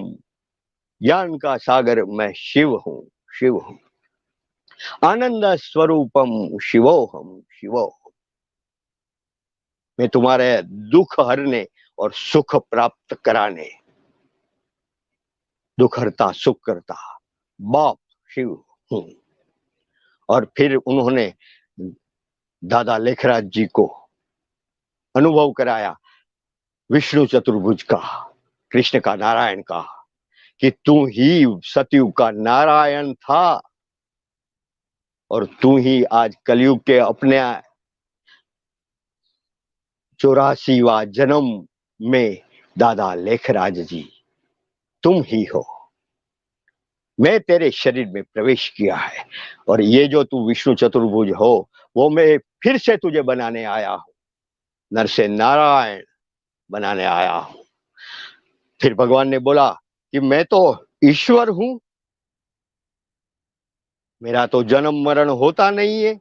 ज्ञान का सागर मैं शिव हूं, शिव हूं। आनंद स्वरूपम शिवोहम शिवो, मैं तुम्हारे दुख हरने और सुख प्राप्त कराने, दुख हरता सुख करता बाप शिव हूं। और फिर उन्होंने दादा लेखराज जी को अनुभव कराया विष्णु चतुर्भुज का, कृष्ण का, नारायण का, कि तू ही सतयुग का नारायण था और तू ही आज कलयुग के अपने 84वां जन्म में दादा लेखराज जी तुम ही हो। मैं तेरे शरीर में प्रवेश किया है और ये जो तू विष्णु चतुर्भुज हो वो मैं फिर से तुझे बनाने आया हूं, नर से नारायण बनाने आया हूं। फिर भगवान ने बोला कि मैं तो ईश्वर हूं, मेरा तो जन्म मरण होता नहीं है,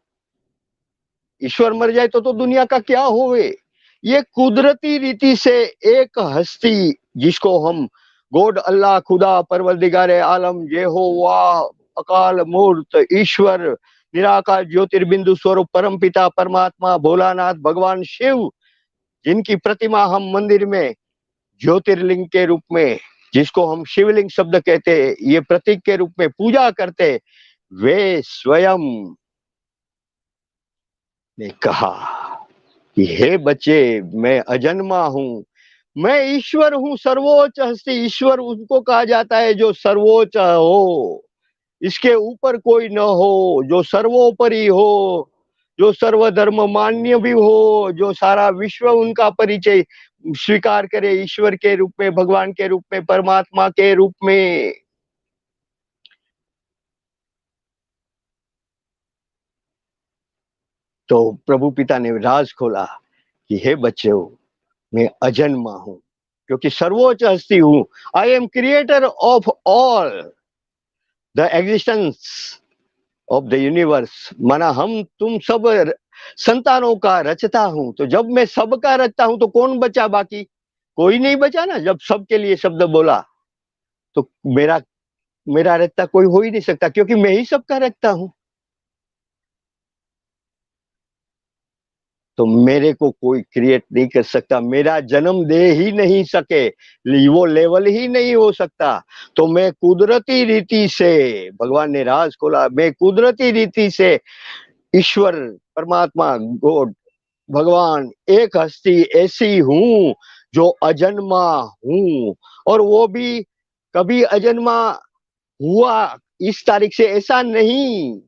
ईश्वर मर जाए तो दुनिया का क्या होवे। ये कुदरती रीति से एक हस्ती जिसको हम गॉड अल्लाह खुदा परवरदिगारे आलम यहोवा अकाल मूर्त ईश्वर निराकार ज्योतिर्बिंदु स्वरूप परम पिता परमात्मा भोलानाथ भगवान शिव, जिनकी प्रतिमा हम मंदिर में ज्योतिर्लिंग के रूप में, जिसको हम शिवलिंग शब्द कहते हैं, ये प्रतीक के रूप में पूजा करते, वे स्वयं ने कहा कि हे बच्चे, मैं अजन्मा हूं, मैं ईश्वर हूं, सर्वोच्च हस्ती। ईश्वर उसको कहा जाता है जो सर्वोच्च हो, इसके ऊपर कोई न हो, जो सर्वोपरि हो, जो सर्वधर्म मान्य भी हो, जो सारा विश्व उनका परिचय स्वीकार करे ईश्वर के रूप में, भगवान के रूप में, परमात्मा के रूप में। तो प्रभु पिता ने राज खोला कि हे बच्चों, मैं अजन्मा हूं क्योंकि सर्वोच्च हस्ती हूं। I am creator of all the existence of the universe. माना हम तुम सब संतानों का रचता हूं। तो जब मैं सबका रचता हूं तो कौन बचा बाकी? कोई नहीं बचा ना। जब सबके लिए शब्द बोला तो मेरा मेरा रचता कोई हो ही नहीं सकता क्योंकि मैं ही सबका रचता हूं। तो मेरे को कोई क्रिएट नहीं कर सकता, मेरा जन्म दे ही नहीं सके, वो लेवल ही नहीं हो सकता। तो मैं कुदरती रीति से, भगवान ने राज खोला, मैं कुदरती रीति से ईश्वर परमात्मा गॉड भगवान एक हस्ती ऐसी हूं जो अजन्मा हूं। और वो भी कभी अजन्मा हुआ इस तारीख से ऐसा नहीं।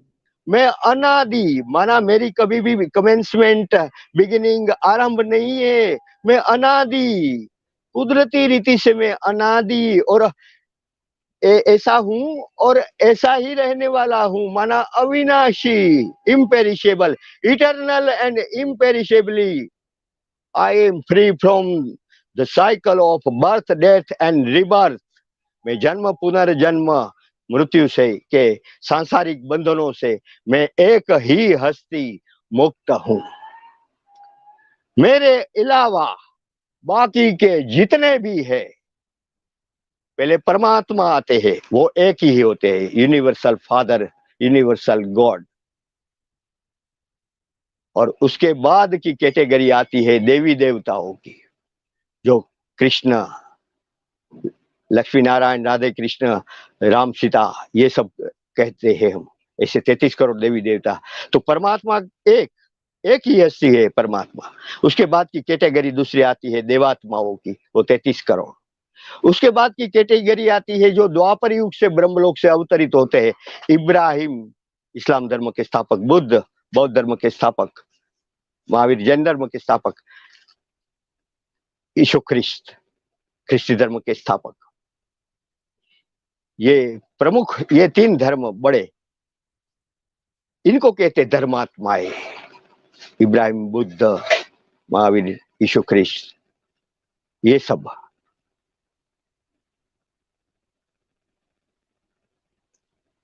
मैं अनादि, माना मेरी कभी भी कमेंसमेंट बिगिनिंग आरंभ नहीं है। मैं अनादि, कुदरती रीति से मैं अनादि और ऐसा हूं और ऐसा ही रहने वाला हूं। माना अविनाशी, imperishable, eternal and imperishably. I am free from the cycle of birth death and rebirth. मैं जन्म पुनर्जन्म मृत्यु से के सांसारिक बंधनों से मैं एक ही हस्ती मुक्त हूं। मेरे अलावा बाकी के जितने भी है पहले परमात्मा आते हैं, वो एक ही होते हैं, यूनिवर्सल फादर, यूनिवर्सल गॉड। और उसके बाद की कैटेगरी आती है देवी देवताओं की, जो कृष्ण, लक्ष्मी नारायण, राधे कृष्ण, राम सीता, ये सब कहते हैं हम। ऐसे 33 करोड़ देवी देवता। तो परमात्मा एक एक ही हस्ती है परमात्मा। उसके बाद की कैटेगरी दूसरी आती है देवात्माओं की, वो 33 करोड़। उसके बाद की कैटेगरी आती है जो द्वापर युग से ब्रह्मलोक से अवतरित होते हैं। इब्राहिम, इस्लाम धर्म के स्थापक, बुद्ध, बौद्ध धर्म के स्थापक, महावीर, जैन धर्म के स्थापक, यीशु ख्रिस्त, ख्रिस्ती धर्म के स्थापक। ये प्रमुख, ये 3 धर्म बड़े, इनको कहते धर्मात्माएं। इब्राहिम, बुद्ध, महावीर, यीशु ख्रिस्त, ये सब।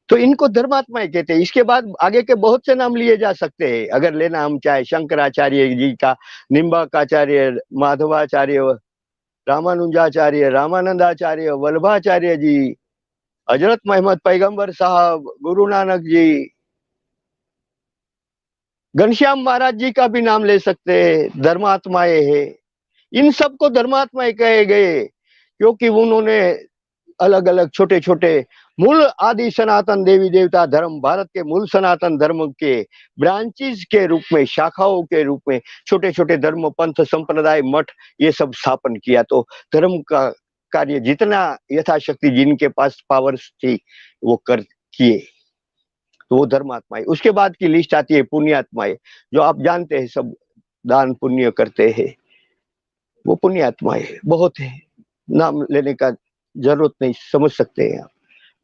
तो इनको धर्मात्माएं कहते हैं। इसके बाद आगे के बहुत से नाम लिए जा सकते हैं, अगर लेना हम चाहे। शंकराचार्य जी का, निम्बाकाचार्य, माधवाचार्य, रामानुजाचार्य, रामानंदाचार्य, वल्लभाचार्य जी, हजरत मोहम्मद पैगंबर साहब, गुरु नानक जी, घनश्याम महाराज जी का भी नाम ले सकते हैं, धर्मात्माएं है। इन सबको धर्मात्माएं कहे गए क्योंकि उन्होंने अलग अलग छोटे छोटे मूल आदि सनातन देवी देवता धर्म, भारत के मूल सनातन धर्म के ब्रांचेस के रूप में, शाखाओं के रूप में छोटे छोटे धर्म, पंथ, संप्रदाय, मठ, ये सब स्थापन किया। तो धर्म का कार्य जितना यथाशक्ति जिनके पास पावर्स थी वो कर किए, तो वो धर्मात्माएं। उसके बाद की लिस्ट आती है पुण्यात्माएं, जो आप जानते हैं, सब दान पुण्य करते हैं, वो पुण्यात्माएं बहुत है। नाम लेने का जरूरत नहीं, समझ सकते हैं आप।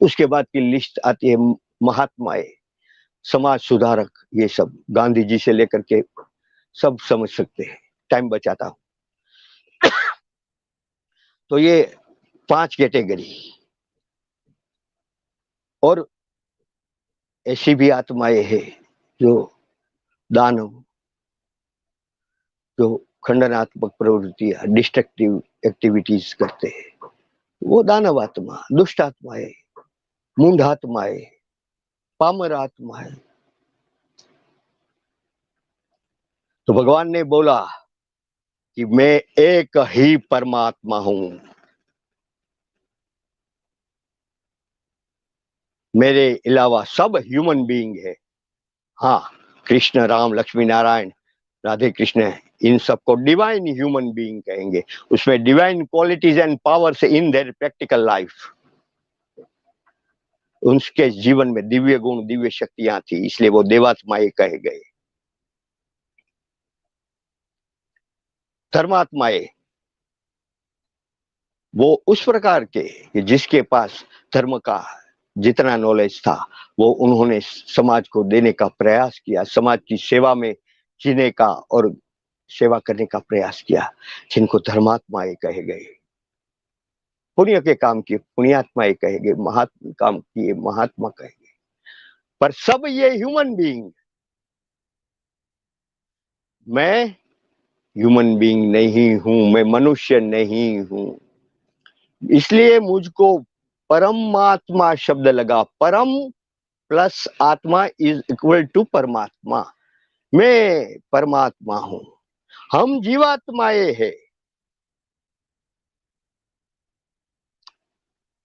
उसके बाद की लिस्ट आती है महात्माएं, समाज सुधारक, ये सब गांधी जी से लेकर के सब समझ सकते हैं, टाइम बचाता हूं। तो ये 5 कैटेगरी। और ऐसी भी आत्माएं हैं जो दानव, जो खंडनात्मक प्रवृत्तियां, डिस्ट्रक्टिव एक्टिविटीज करते हैं, वो दानव आत्मा, दुष्ट आत्माएं, मूढ़ आत्माएं, पामर आत्माएं। तो भगवान ने बोला कि मैं एक ही परमात्मा हूं, मेरे अलावा सब ह्यूमन बीइंग है। हाँ, कृष्ण, राम, लक्ष्मी नारायण, राधे कृष्ण, इन सबको डिवाइन ह्यूमन बीइंग कहेंगे। उसमें divine qualities and powers in their practical life, उनके जीवन में दिव्य गुण, दिव्य शक्तियां थी, इसलिए वो देवात्माएं कहे गए। धर्मात्माएं वो उस प्रकार के जिसके पास धर्म का जितना नॉलेज था वो उन्होंने समाज को देने का प्रयास किया, समाज की सेवा में जीने का और सेवा करने का प्रयास किया, जिनको धर्मात्माएं कहे गए। पुण्य के काम किए पुण्यात्माएं कहे गए, महात्मा काम किए महात्मा कहे गए। पर सब ये ह्यूमन बीइंग, मैं ह्यूमन बीइंग नहीं हूं, मैं मनुष्य नहीं हूं, इसलिए मुझको परमात्मा शब्द लगा। परम प्लस आत्मा इज इक्वल टू परमात्मा। मैं परमात्मा हूं, हम जीवात्माएं हैं।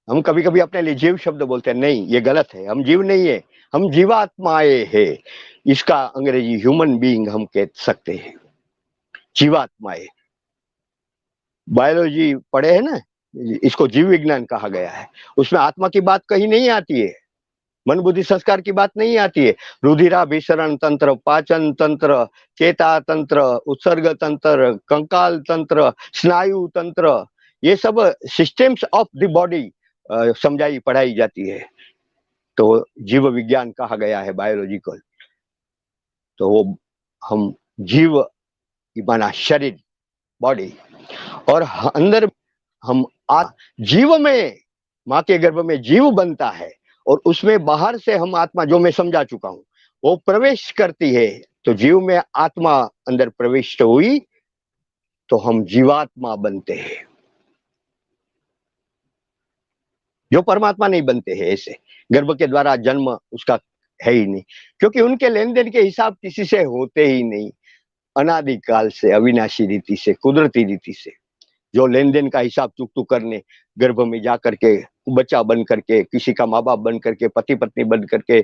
हम कभी कभी अपने लिए जीव शब्द बोलते हैं, नहीं, ये गलत है, हम जीव नहीं है, हम जीवात्माएं हैं। इसका अंग्रेजी ह्यूमन बीइंग हम कह सकते हैं, जीवात्माएं। बायोलॉजी पढ़े है ना, इसको जीव विज्ञान कहा गया है। उसमें आत्मा की बात कहीं नहीं आती है, मन बुद्धि संस्कार की बात नहीं आती है। रुधिराभिसरण तंत्र, पाचन तंत्र, चेता तंत्र, उत्सर्ग तंत्र, कंकाल तंत्र, स्नायु तंत्र, ये सब सिस्टम्स ऑफ द बॉडी समझाई पढ़ाई जाती है। तो जीव विज्ञान कहा गया है, बायोलॉजिकल। तो वो हम जीव माना शरीर, बॉडी, और अंदर हम जीव में, माँ के गर्भ में जीव बनता है और उसमें बाहर से हम आत्मा, जो मैं समझा चुका हूं, वो प्रवेश करती है। तो जीव में आत्मा अंदर प्रविष्ट हुई तो हम जीवात्मा बनते हैं, जो परमात्मा नहीं बनते हैं। ऐसे गर्भ के द्वारा जन्म उसका है ही नहीं, क्योंकि उनके लेन देन के हिसाब किसी से होते ही नहीं। अनादिकाल से, अविनाशी रीति से, कुदरती रीति से जो लेन देन का हिसाब चुकतू करने, गर्भ में जा करके बच्चा बन करके, किसी का माँ बाप बन करके, पति पत्नी बन करके,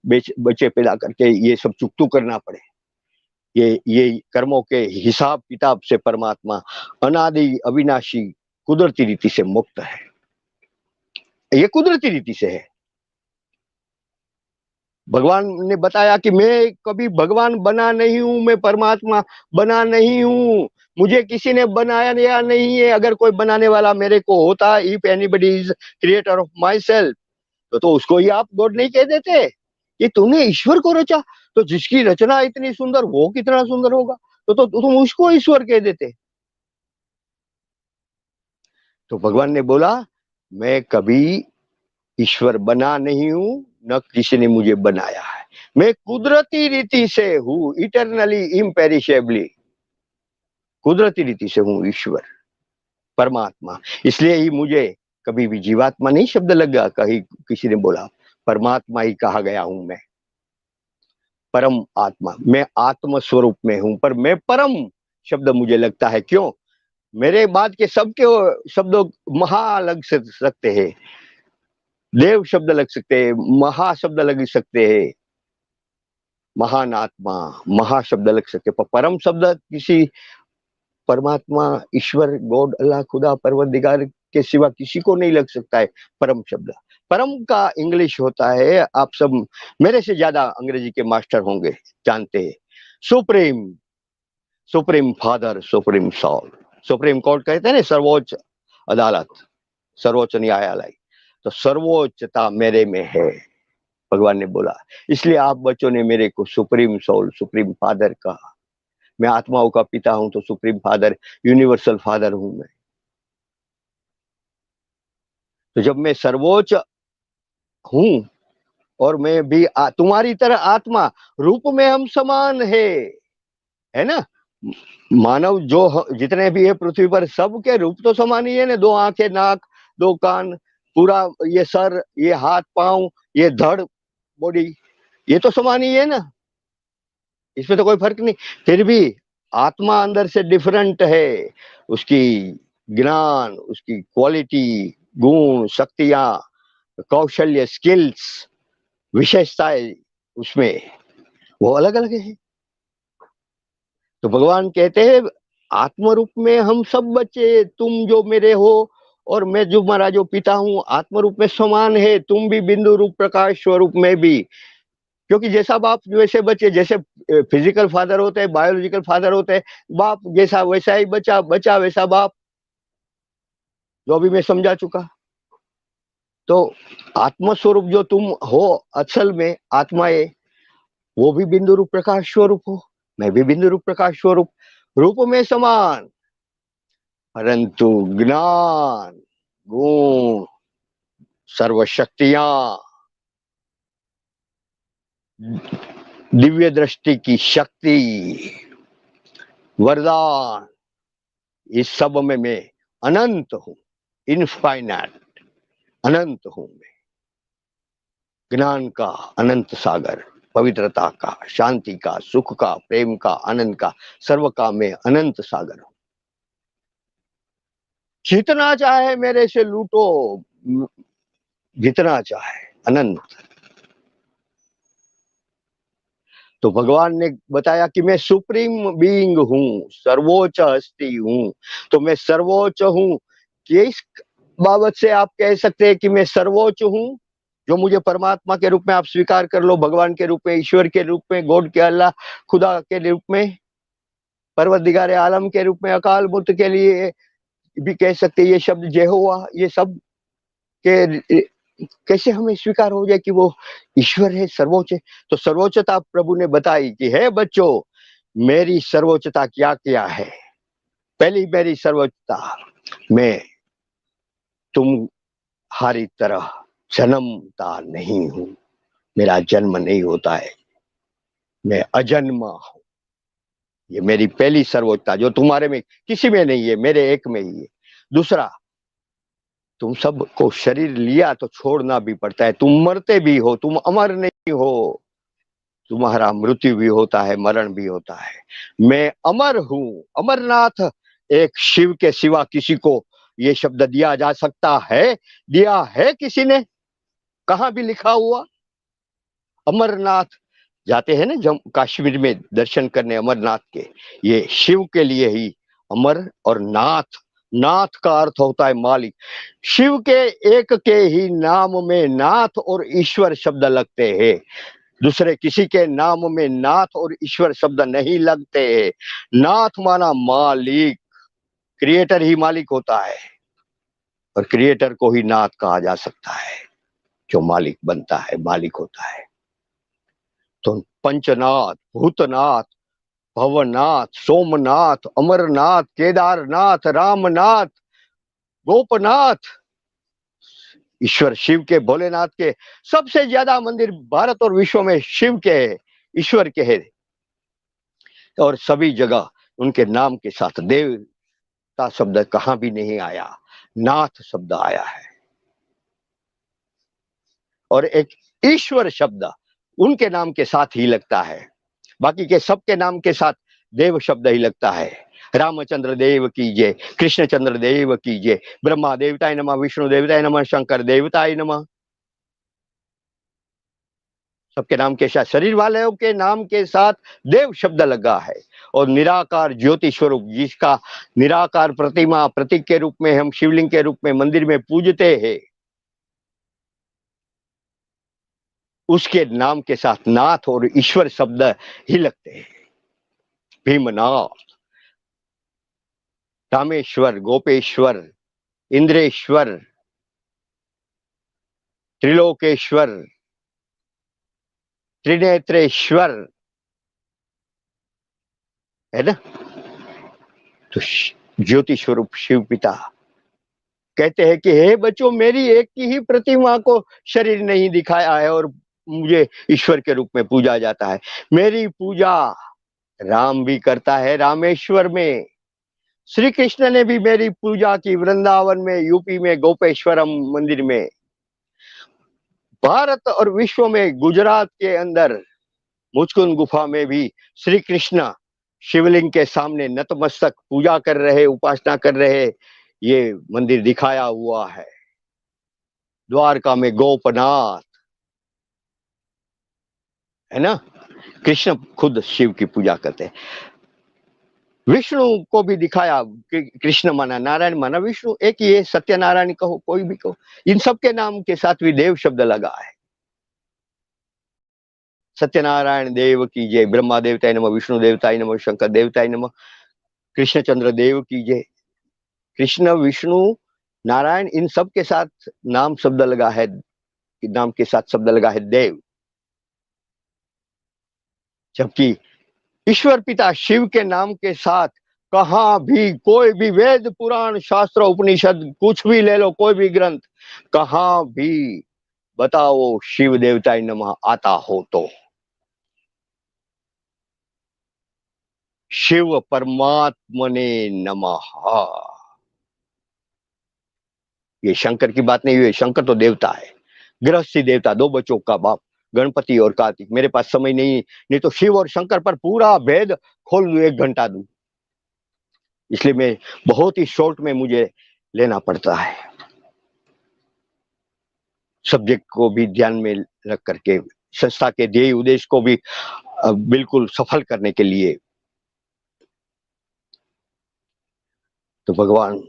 बच्चे पैदा करके, ये सब चुकतू करना पड़े। ये कर्मों के हिसाब किताब से परमात्मा अनादि अविनाशी कुदरती रीति से मुक्त है। ये कुदरती रीति से है। भगवान ने बताया कि मैं कभी भगवान बना नहीं हूं, मैं परमात्मा बना नहीं हूं, मुझे किसी ने बनाया या नहीं है। अगर कोई बनाने वाला मेरे को होता, if anybody is creator of my self, तो उसको ही आप गॉड नहीं कह देते कि तूने ईश्वर को रचा। तो जिसकी रचना इतनी सुंदर, वो कितना सुंदर होगा, तो तुम उसको ईश्वर कह देते। तो भगवान ने बोला, मैं कभी ईश्वर बना नहीं हूं, न किसी ने मुझे बनाया है। मैं कुदरती रीति से हूं, इटरनली इम्पेरिशेबली, कुदरती रीति से हूं ईश्वर, परमात्मा। इसलिए ही मुझे कभी भी जीवात्मा नहीं शब्द लगा, कहीं किसी ने बोला, परमात्मा ही कहा गया हूं मैं, परम आत्मा। मैं आत्म स्वरूप में हूं, पर मैं परम शब्द मुझे लगता है। क्यों? मेरे बाद के सबके शब्दों महा लग सकते हैं, देव शब्द लग सकते हैं, महा शब्द लग सकते हैं, महान आत्मा, महा शब्द लग सकते, पर परम शब्द किसी परमात्मा, ईश्वर, गॉड, अल्लाह, खुदा, परवरदिगार के सिवा किसी को नहीं लग सकता है परम शब्द। परम का इंग्लिश होता है, आप सब मेरे से ज्यादा अंग्रेजी के मास्टर होंगे, जानते हैं, supreme, supreme father, supreme soul. Supreme court कहते हैं ना, सर्वोच्च अदालत, सर्वोच्च न्यायालय। तो सर्वोच्चता मेरे में है, भगवान ने बोला। इसलिए आप बच्चों ने मेरे को सुप्रीम सोल, सुप्रीम फादर कहा। मैं आत्माओं का पिता हूं तो सुप्रीम फादर, यूनिवर्सल फादर हूं मैं। तो जब मैं सर्वोच्च हूं और मैं भी तुम्हारी तरह आत्मा, रूप में हम समान है ना। मानव जो जितने भी है पृथ्वी पर, सबके रूप तो समान ही है ना। दो आंखें, नाक, दो कान, पूरा ये सर, ये हाथ पांव, ये धड़, बॉडी, ये तो समान ही है ना। इसमें तो कोई फर्क नहीं। फिर भी आत्मा अंदर से डिफरेंट है। उसकी ज्ञान, उसकी क्वालिटी, गुण, शक्तियां, कौशल्य, स्किल्स, विशेषताएं उसमें वो अलग अलग है। तो भगवान कहते हैं आत्म रूप में हम सब बच्चे, तुम जो मेरे हो और मैं जो तुम्हारा जो पिता हूं, आत्म रूप में समान है। तुम भी बिंदु रूप प्रकाश स्वरूप में भी, क्योंकि जैसा बाप वैसे बच्चे, जैसे फिजिकल फादर होते हैं, बायोलॉजिकल फादर होते हैं, बाप जैसा वैसा ही बच्चा, बच्चा वैसा बाप, जो अभी मैं समझा चुका। तो आत्म स्वरूप जो तुम हो, असल में आत्माएं, वो भी बिंदु रूप प्रकाश स्वरूप हो, मैं भी बिंदु रूप प्रकाश स्वरूप, रूप में समान, परंतु ज्ञान, गुण, सर्वशक्तियां, दिव्य दृष्टि की शक्ति, वरदान, इस सब में मैं अनंत हूं, इनफाइनाइट, अनंत हूं मैं। ज्ञान का अनंत सागर, पवित्रता का, शांति का, सुख का, प्रेम का, आनंद का, सर्व का मैं अनंत सागर हूं। जितना चाहे मेरे से लूटो, जितना चाहे, अनंत। तो भगवान ने बताया कि मैं सुप्रीम बीइंग हूं, सर्वोच्च हस्ती हूं। तो मैं सर्वोच्च हूं, किस बाबत से आप कह सकते हैं कि मैं सर्वोच्च हूं? जो मुझे परमात्मा के रूप में आप स्वीकार कर लो, भगवान के रूप में, ईश्वर के रूप में, गॉड के, अल्लाह, खुदा के रूप में, परवरदिगार आलम के रूप में, अकाल मूर्त के लिए भी कह सकते हैं। ये शब्द यहोवा, ये सब के कैसे हमें स्वीकार हो जाए कि वो ईश्वर है, सर्वोच्च है। तो सर्वोच्चता प्रभु ने बताई कि हे बच्चों, मेरी सर्वोच्चता क्या क्या है। पहली मेरी सर्वोच्चता, मैं तुम्हारी तरह जन्मता नहीं हूं, मेरा जन्म नहीं होता है, मैं अजन्मा हूं। ये मेरी पहली सर्वोच्चता, जो तुम्हारे में किसी में नहीं है, मेरे एक में ही है। दूसरा, तुम सबको शरीर लिया तो छोड़ना भी पड़ता है, तुम मरते भी हो, तुम अमर नहीं हो, तुम्हारा मृत्यु भी होता है, मरण भी होता है। मैं अमर हूं, अमरनाथ। एक शिव के सिवा किसी को ये शब्द दिया जा सकता है? दिया है किसी ने? कहां भी लिखा हुआ? अमरनाथ जाते हैं ना जम कश्मीर में दर्शन करने, अमरनाथ के, ये शिव के लिए ही अमर और नाथ, नाथ का अर्थ होता है मालिक। शिव के एक के ही नाम में नाथ और ईश्वर शब्द लगते हैं, दूसरे किसी के नाम में नाथ और ईश्वर शब्द नहीं लगते हैं। नाथ माना मालिक, क्रिएटर ही मालिक होता है, और क्रिएटर को ही नाथ कहा जा सकता है, जो मालिक बनता है, मालिक होता है। तो पंचनाथ, भूतनाथ, भवनाथ, सोमनाथ, अमरनाथ, केदारनाथ, रामनाथ, गोपनाथ, ईश्वर शिव के, भोलेनाथ के। सबसे ज्यादा मंदिर भारत और विश्व में शिव के है, ईश्वर के है, और सभी जगह उनके नाम के साथ देवता शब्द कहां भी नहीं आया, नाथ शब्द आया है। और एक ईश्वर शब्द उनके नाम के साथ ही लगता है, बाकी के सबके नाम के साथ देव शब्द ही लगता है। रामचंद्र देव की जय, कृष्णचंद्र देव की जय, ब्रह्मा देवताय नमः, विष्णु देवताय नमः, शंकर देवताय नमः। सबके नाम के साथ, शरीर वालों के नाम के साथ देव शब्द लगा है। और निराकार ज्योति स्वरूप, जिसका निराकार प्रतिमा, प्रतीक के रूप में हम शिवलिंग के रूप में मंदिर में पूजते हैं, उसके नाम के साथ नाथ और ईश्वर शब्द ही लगते हैं। भीमनाथ, रामेश्वर, गोपेश्वर, इंद्रेश्वर, त्रिलोकेश्वर, त्रिनेत्रेश्वर, है ना। तो ज्योति स्वरूप शिव पिता कहते हैं कि हे बच्चों, मेरी एक की ही प्रतिमा को शरीर नहीं दिखाया है और मुझे ईश्वर के रूप में पूजा जाता है। मेरी पूजा राम भी करता है रामेश्वर में। श्री कृष्ण ने भी मेरी पूजा की वृंदावन में, यूपी में गोपेश्वरम मंदिर में। भारत और विश्व में गुजरात के अंदर मुचकुंद गुफा में भी श्री कृष्ण शिवलिंग के सामने नतमस्तक पूजा कर रहे, उपासना कर रहे, ये मंदिर दिखाया हुआ है। द्वारका में गोपनाथ, है ना। कृष्ण खुद शिव की पूजा करते हैं। विष्णु को भी दिखाया कि कृष्ण माना, नारायण माना, विष्णु एक ही है। सत्यनारायण कहो, कोई भी कहो, इन सब के नाम के साथ भी देव शब्द लगा है। सत्यनारायण देव की जय, ब्रह्मा देवताय नमः, विष्णु देवताय नमः, शंकर देवताय नमः, कृष्णचंद्र देव की जय। कृष्ण, विष्णु, नारायण, इन सब के साथ नाम शब्द लगा है, नाम के साथ शब्द लगा है देव। जबकि ईश्वर पिता शिव के नाम के साथ कहां भी, कोई भी वेद पुराण शास्त्र उपनिषद कुछ भी ले लो, कोई भी ग्रंथ, कहां भी बताओ शिव देवताय नमः आता हो तो शिव परमात्मने नमः। ये शंकर की बात नहीं हुई। शंकर तो देवता है, गृहस्थी देवता, दो बच्चों का बाप, गणपति और कार्तिक। मेरे पास समय नहीं तो शिव और शंकर पर पूरा भेद खोल दूं, 1 घंटा दूं। इसलिए मैं बहुत ही शॉर्ट में मुझे लेना पड़ता है, सब्जेक्ट को भी ध्यान में रख करके, संस्था के ध्येय उद्देश्य को भी बिल्कुल सफल करने के लिए। तो भगवान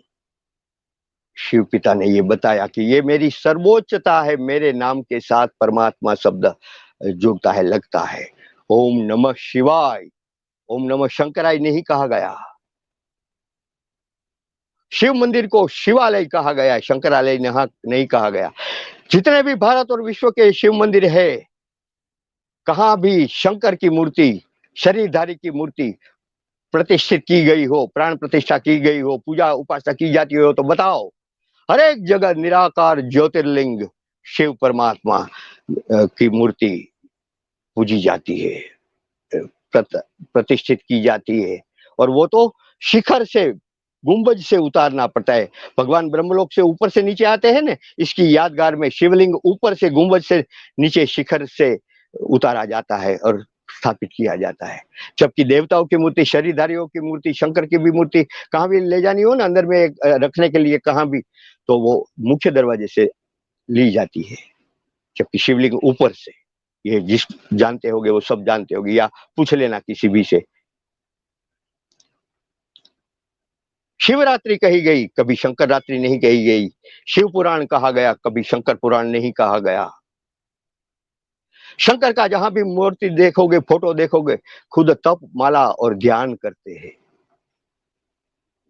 शिव पिता ने ये बताया कि ये मेरी सर्वोच्चता है। मेरे नाम के साथ परमात्मा शब्द जुड़ता है, लगता है। ओम नमः शिवाय, ओम नमः शंकराय नहीं कहा गया। शिव मंदिर को शिवालय कहा गया, शंकरालय नहीं कहा गया। जितने भी भारत और विश्व के शिव मंदिर है, कहां भी शंकर की मूर्ति, शरीरधारी की मूर्ति प्रतिष्ठित की गई हो, प्राण प्रतिष्ठा की गई हो, पूजा उपासना की जाती हो, तो बताओ। हर एक जगह निराकार ज्योतिर्लिंग शिव परमात्मा की मूर्ति पूजी जाती है, प्रतिष्ठित की जाती है। और वो तो शिखर से, गुंबज से उतारना पड़ता है। भगवान ब्रह्मलोक से ऊपर से नीचे आते हैं ना, इसकी यादगार में शिवलिंग ऊपर से, गुंबज से नीचे शिखर से उतारा जाता है और स्थापित किया जाता है। जबकि देवताओं की मूर्ति, शरीरधारियों की मूर्ति, शंकर की भी मूर्ति कहाँ भी ले जानी हो ना अंदर में रखने के लिए, कहाँ भी, तो वो मुख्य दरवाजे से ली जाती है। जबकि शिवलिंग ऊपर से, ये जिस जानते होगे वो सब जानते होगे, या पूछ लेना किसी भी से। शिवरात्रि कही गई, कभी शंकर रात्रि नहीं कही गई। शिव पुराण कहा गया, कभी शंकर पुराण नहीं कहा गया। शंकर का जहां भी मूर्ति देखोगे, फोटो देखोगे, खुद तप, माला और ध्यान करते हैं।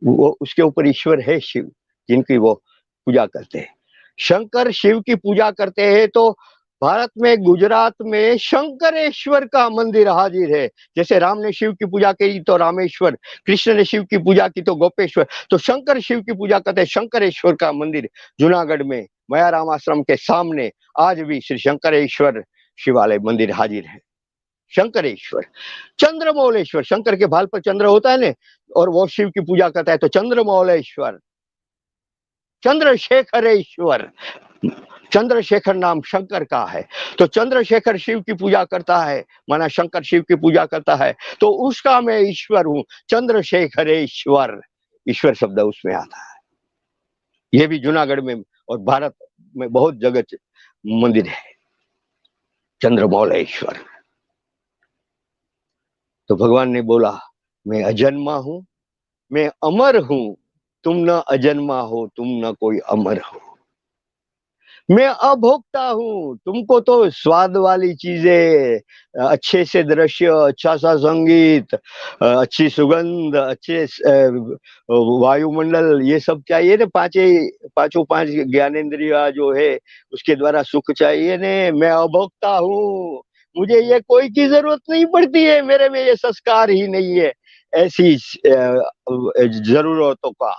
वो उसके ऊपर ईश्वर है शिव, जिनकी वो पूजा करते हैं। शंकर शिव की पूजा करते हैं तो भारत में, गुजरात में शंकरेश्वर का मंदिर हाजिर है। जैसे राम ने शिव की पूजा की तो रामेश्वर, कृष्ण ने शिव की पूजा की तो गोपेश्वर, तो शंकर शिव की पूजा करते हैं। शंकरेश्वर का मंदिर जूनागढ़ में मयाराम आश्रम के सामने आज भी श्री शंकरेश्वर शिवालय मंदिर हाजिर है। शंकरेश्वर, चंद्रमौलेश्वर, शंकर के भाल पर चंद्र होता है ना, और वो शिव की पूजा करता है तो चंद्रमौलेश्वर, चंद्रशेखरेश्वर। चंद्रशेखर नाम शंकर का है, तो चंद्रशेखर शिव की पूजा करता है, माना शंकर शिव की पूजा करता है, तो उसका मैं ईश्वर हूं, चंद्रशेखरेश्वर। ईश्वर शब्द उसमें आता है। ये भी जूनागढ़ में और भारत में बहुत जगह मंदिर है, चंद्रमौलेश्वर। तो भगवान ने बोला, मैं अजन्मा हूं, मैं अमर हूं, तुम न अजन्मा हो, तुम न कोई अमर हो। मैं अभोक्ता हूँ। तुमको तो स्वाद वाली चीजें, अच्छे से दृश्य, अच्छा सा संगीत, अच्छी सुगंध, अच्छे वायुमंडल, ये सब चाहिए ना। पांचों पांच ज्ञानेंद्रिया जो है उसके द्वारा सुख चाहिए ने। मैं अभोक्ता हूँ, मुझे ये कोई की जरूरत नहीं पड़ती है, मेरे में ये संस्कार ही नहीं है ऐसी जरूरतों का,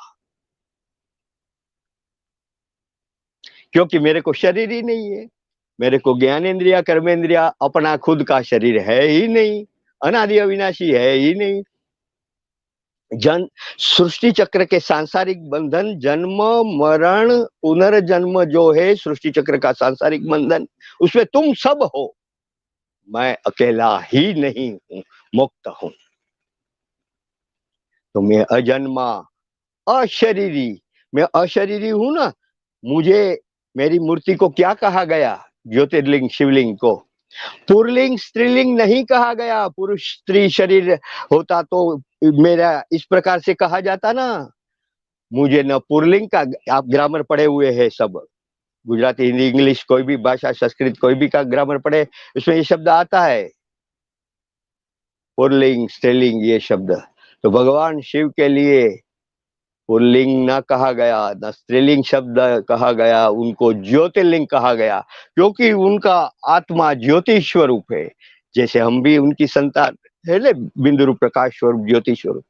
क्योंकि मेरे को शरीर ही नहीं है। मेरे को ज्ञानेंद्रिया कर्मेंद्रिया अपना खुद का शरीर है ही नहीं, अनादि अविनाशी है ही नहीं। जन सृष्टि चक्र के सांसारिक बंधन, जन्म मरण पुनर्जन्म जो है सृष्टि चक्र का सांसारिक बंधन, उसमें तुम सब हो, मैं अकेला ही नहीं हूं, मुक्त हूं। तो मैं अजन्मा अशरीरी, मैं अशरीरी हूं ना। मुझे, मेरी मूर्ति को क्या कहा गया? ज्योतिर्लिंग शिवलिंग को पुरलिंग स्त्रीलिंग नहीं कहा गया। पुरुष स्त्री शरीर होता तो मेरा इस प्रकार से कहा जाता ना। मुझे न पुरलिंग का, आप ग्रामर पढ़े हुए हैं सब, गुजराती हिंदी इंग्लिश कोई भी भाषा, संस्कृत कोई भी का ग्रामर पढ़े, उसमें ये शब्द आता है, पुरलिंग स्त्रीलिंग ये शब्द। तो भगवान शिव के लिए पुल्लिंग ना कहा गया, न स्त्रीलिंग शब्द कहा गया, उनको ज्योतिर्लिंग कहा गया, क्योंकि उनका आत्मा ज्योति स्वरूप है। जैसे हम भी उनकी संतान है ना, बिंदु रूप प्रकाश स्वरूप ज्योति स्वरूप,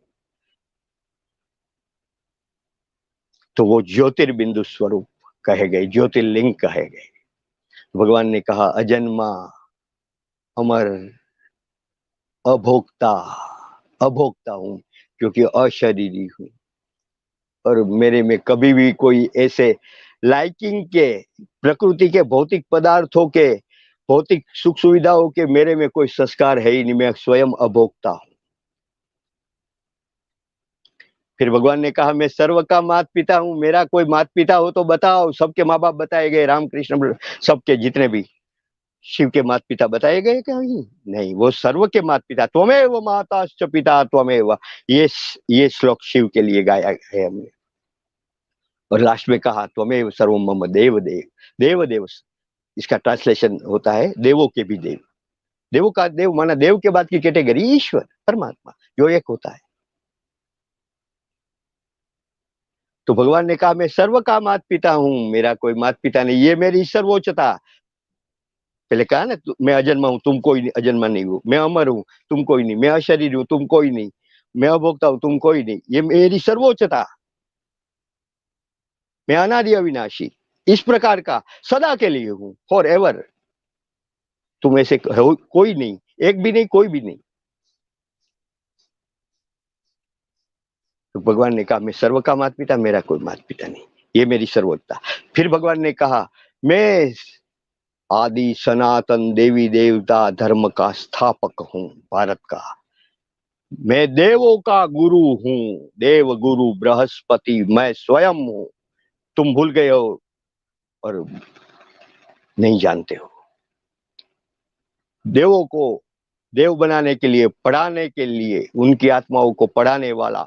तो वो ज्योतिर्बिंदु स्वरूप कहे गए, ज्योतिर्लिंग कहे गए। भगवान ने कहा अजन्मा, अमर, अभोक्ता, अभोक्ता हूं क्योंकि अशरीरी हूं। और मेरे में कभी भी कोई ऐसे लाइकिंग के, प्रकृति के, भौतिक पदार्थों के, भौतिक सुख सुविधाओं के मेरे में कोई संस्कार है ही नहीं। मैं स्वयं अभोक्ता हूं। फिर भगवान ने कहा मैं सर्व का माता पिता हूं। मेरा कोई माता पिता हो तो बताओ। सबके माँ बाप बताए गए, रामकृष्ण सबके जितने भी शिव के माता पिता बताए गए कहीं? नहीं, वो सर्व के माता पिता। त्वमेव माताश्च पिता त्वमेव, ये श्लोक शिव के लिए गाया है हमने। और लास्ट में कहा त्वमेव सर्वम मम देव देव, देव देव, इसका ट्रांसलेशन होता है देवों के भी देव। देवों का देव माना देव के बाद की कैटेगरी ईश्वर परमात्मा जो एक होता है। तो भगवान ने कहा मैं सर्व का माता पिता हूं, मेरा कोई माता पिता नहीं, ये मेरी सर्वोच्चता। पहले कहा ना, मैं अजन्मा हूं, तुम कोई नहीं, अजन्मा नहीं हो। मैं अमर हूं, तुम कोई नहीं। मैं अशरीर हूं, तुम कोई नहीं। मैं अभोक्ता हूं, तुम कोई नहीं, ये मेरी सर्वोच्चता। मैं अनादि अविनाशी, इस प्रकार का सदा के लिए हूं, फॉर एवर। तुम ऐसे कोई नहीं, एक भी नहीं, कोई भी नहीं। तो भगवान ने कहा मैं सर्व का माता पिता, मेरा कोई माता पिता नहीं, ये मेरी सर्वोच्चता। फिर भगवान ने कहा मैं आदि सनातन देवी देवता धर्म का स्थापक हूं, भारत का। मैं देवों का गुरु हूं, देव गुरु बृहस्पति मैं स्वयं हूं। तुम भूल गए हो और नहीं जानते हो। देवों को देव बनाने के लिए, पढ़ाने के लिए, उनकी आत्माओं को पढ़ाने वाला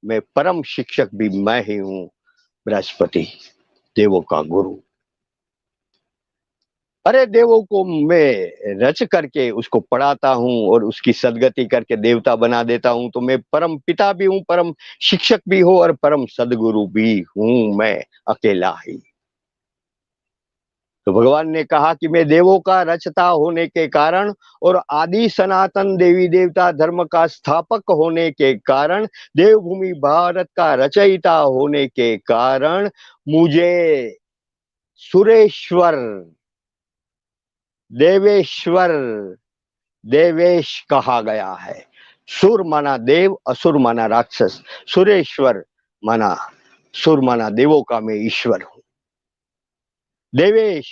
मैं परम शिक्षक भी मैं ही हूं, बृहस्पति, देवों का गुरु। अरे देवों को मैं रच करके उसको पढ़ाता हूँ और उसकी सदगति करके देवता बना देता हूँ। तो मैं परम पिता भी हूँ, परम शिक्षक भी हूँ और परम सदगुरु भी हूँ, मैं अकेला ही। तो भगवान ने कहा कि मैं देवों का रचता होने के कारण और आदि सनातन देवी देवता धर्म का स्थापक होने के कारण, देवभूमि भारत का रचयिता होने के कारण मुझे सुरेश्वर, देवेश्वर, देवेश कहा गया है। सुर माना देव, असुर माना राक्षस, सुरेश्वर माना, सुर माना देवों का मैं ईश्वर हूं। Devesh,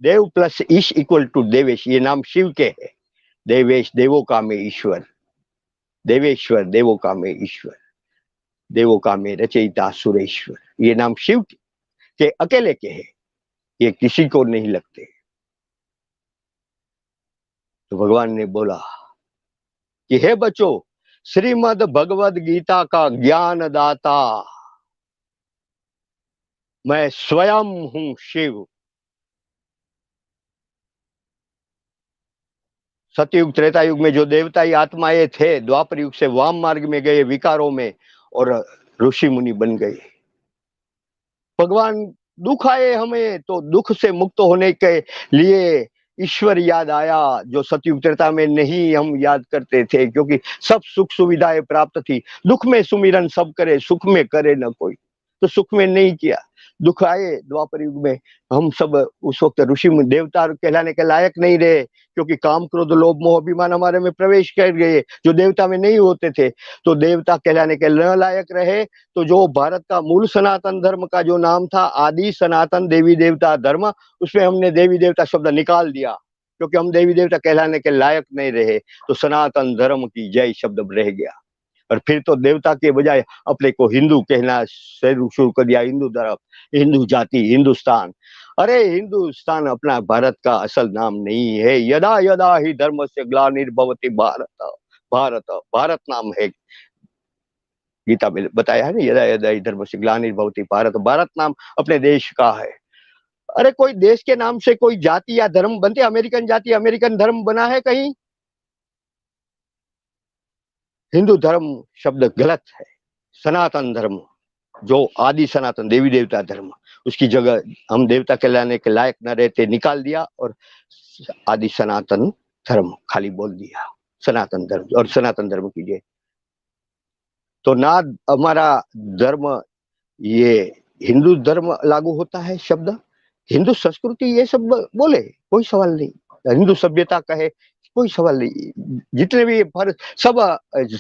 Dev plus Ish equal to Devesh, ये नाम शिव के है। देवेश देवों का मैं ईश्वर, देवेश्वर देवों का मैं ईश्वर, देवों का मैं रचयिता सुरेश्वर, ये नाम शिव के अकेले के है, ये किसी को नहीं लगते। तो भगवान ने बोला कि हे बच्चों, श्रीमद् भगवद गीता का ज्ञान दाता मैं स्वयं हूं शिव। सतयुग त्रेता युग में जो देवताई आत्माएं थे, द्वापर युग से वाम मार्ग में गए विकारों में और ऋषि मुनि बन गए। भगवान दुख आए हमें तो दुख से मुक्त होने के लिए ईश्वर याद आया, जो सतयुग त्रेता में नहीं हम याद करते थे, क्योंकि सब सुख सुविधाएं प्राप्त थी। दुख में सुमिरन सब करे, सुख में करे न कोई, तो सुख में नहीं किया। दुख आए द्वापर युग में, हम सब उस वक्त ऋषि देवता कहलाने के लायक नहीं रहे, क्योंकि काम क्रोध लोभ मोह अभिमान हमारे में प्रवेश कर गए, जो देवता में नहीं होते थे, तो देवता कहलाने के न लायक रहे। तो जो भारत का मूल सनातन धर्म का जो नाम था, आदि सनातन देवी देवता धर्म, उसमें हमने देवी देवता शब्द निकाल दिया, क्योंकि हम देवी देवता कहलाने के लायक नहीं रहे, तो सनातन धर्म की जय शब्द रह गया। और फिर तो देवता के बजाय अपने को हिंदू कहना शुरू कर दिया, हिंदू धर्म, हिंदू जाति, हिंदुस्तान। अरे हिंदुस्तान अपना भारत का असल नाम नहीं है। यदा यदा ही धर्म से ग्लानिर्भवति भारत, भारत भारत नाम है, गीता में बताया है ना, यदा यदा ही धर्म से ग्लानिर्भवति भारत, भारत नाम अपने देश का है। अरे कोई देश के नाम से कोई जाति या धर्म बनते? अमेरिकन जाति अमेरिकन धर्म बना है कहीं? हिंदू धर्म शब्द गलत है। सनातन धर्म, जो आदि सनातन देवी देवता धर्म, उसकी जगह हम देवता कहलाने के लायक न रहते, निकाल दिया और आदि सनातन धर्म खाली बोल दिया, सनातन धर्म। और सनातन धर्म कीजिए तो ना हमारा धर्म ये हिंदू धर्म लागू होता है शब्द, हिंदू संस्कृति ये सब बोले कोई सवाल नहीं, हिंदू सभ्यता कहे कोई सवाल नहीं। जितने भी सब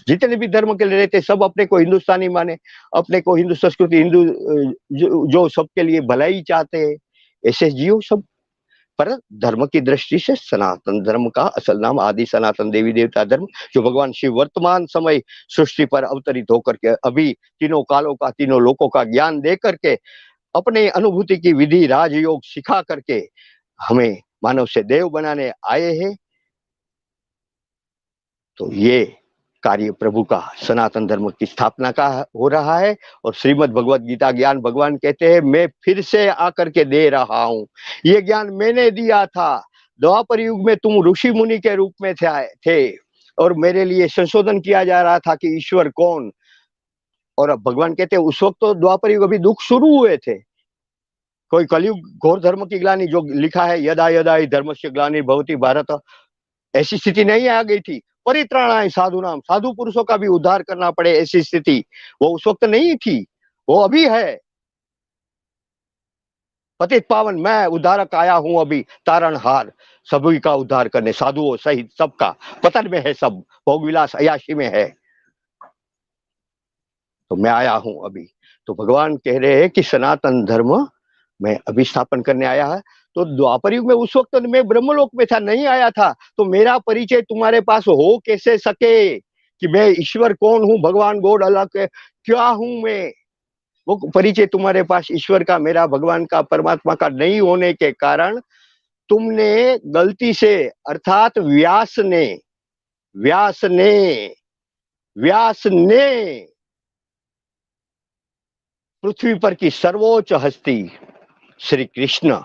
जितने भी धर्म के रहते सब अपने को हिंदुस्तानी माने, अपने को हिंदू संस्कृति, हिंदू जो सबके लिए भलाई चाहते हैं, ऐसे जियो सब। पर धर्म की दृष्टि से सनातन धर्म का असल नाम आदि सनातन देवी देवता धर्म, जो भगवान शिव वर्तमान समय सृष्टि पर अवतरित होकर के अभी तीनों कालों का, तीनों लोकों का ज्ञान दे करके, अपने अनुभूति की विधि राजयोग सिखा करके हमें मानव से देव बनाने आए हैं। तो ये कार्य प्रभु का सनातन धर्म की स्थापना का हो रहा है। और श्रीमद् भगवत गीता ज्ञान भगवान कहते हैं, मैं फिर से आकर के दे रहा हूं। ये ज्ञान मैंने दिया था, द्वापर युग में तुम ऋषि मुनि के रूप में थे और मेरे लिए संशोधन किया जा रहा था कि ईश्वर कौन। और अब भगवान कहते हैं, उस वक्त तो द्वापर युग अभी दुख शुरू हुए थे, कोई कलयुग घोर धर्म की ग्लानि, जो लिखा है यदा यदा ही धर्म से ग्लानिर्भवति भारत, ऐसी स्थिति नहीं आ गई थी। परित्राणाय साधु नाम, साधु पुरुषों का भी उद्धार करना पड़े, ऐसी स्थिति वो उस वक्त नहीं थी, वो अभी है। पतित पावन मैं उद्धारक आया हूं अभी, तारणहार, सभी का उद्धार करने, साधुओं सहित सबका। पतन में है सब, भोग विलास अयाशी में है, तो मैं आया हूं अभी। तो भगवान कह रहे हैं कि सनातन धर्म मैं अभी स्थापन करने आया है। तो द्वापर युग में उस वक्त मैं ब्रह्मलोक में था, नहीं आया था, तो मेरा परिचय तुम्हारे पास हो कैसे सके कि मैं ईश्वर कौन हूं, भगवान गॉड अलग क्या हूं मैं? वो परिचय तुम्हारे पास ईश्वर का, मेरा, भगवान का, परमात्मा का नहीं होने के कारण तुमने गलती से, अर्थात व्यास ने पृथ्वी पर की सर्वोच्च हस्ती श्री कृष्ण,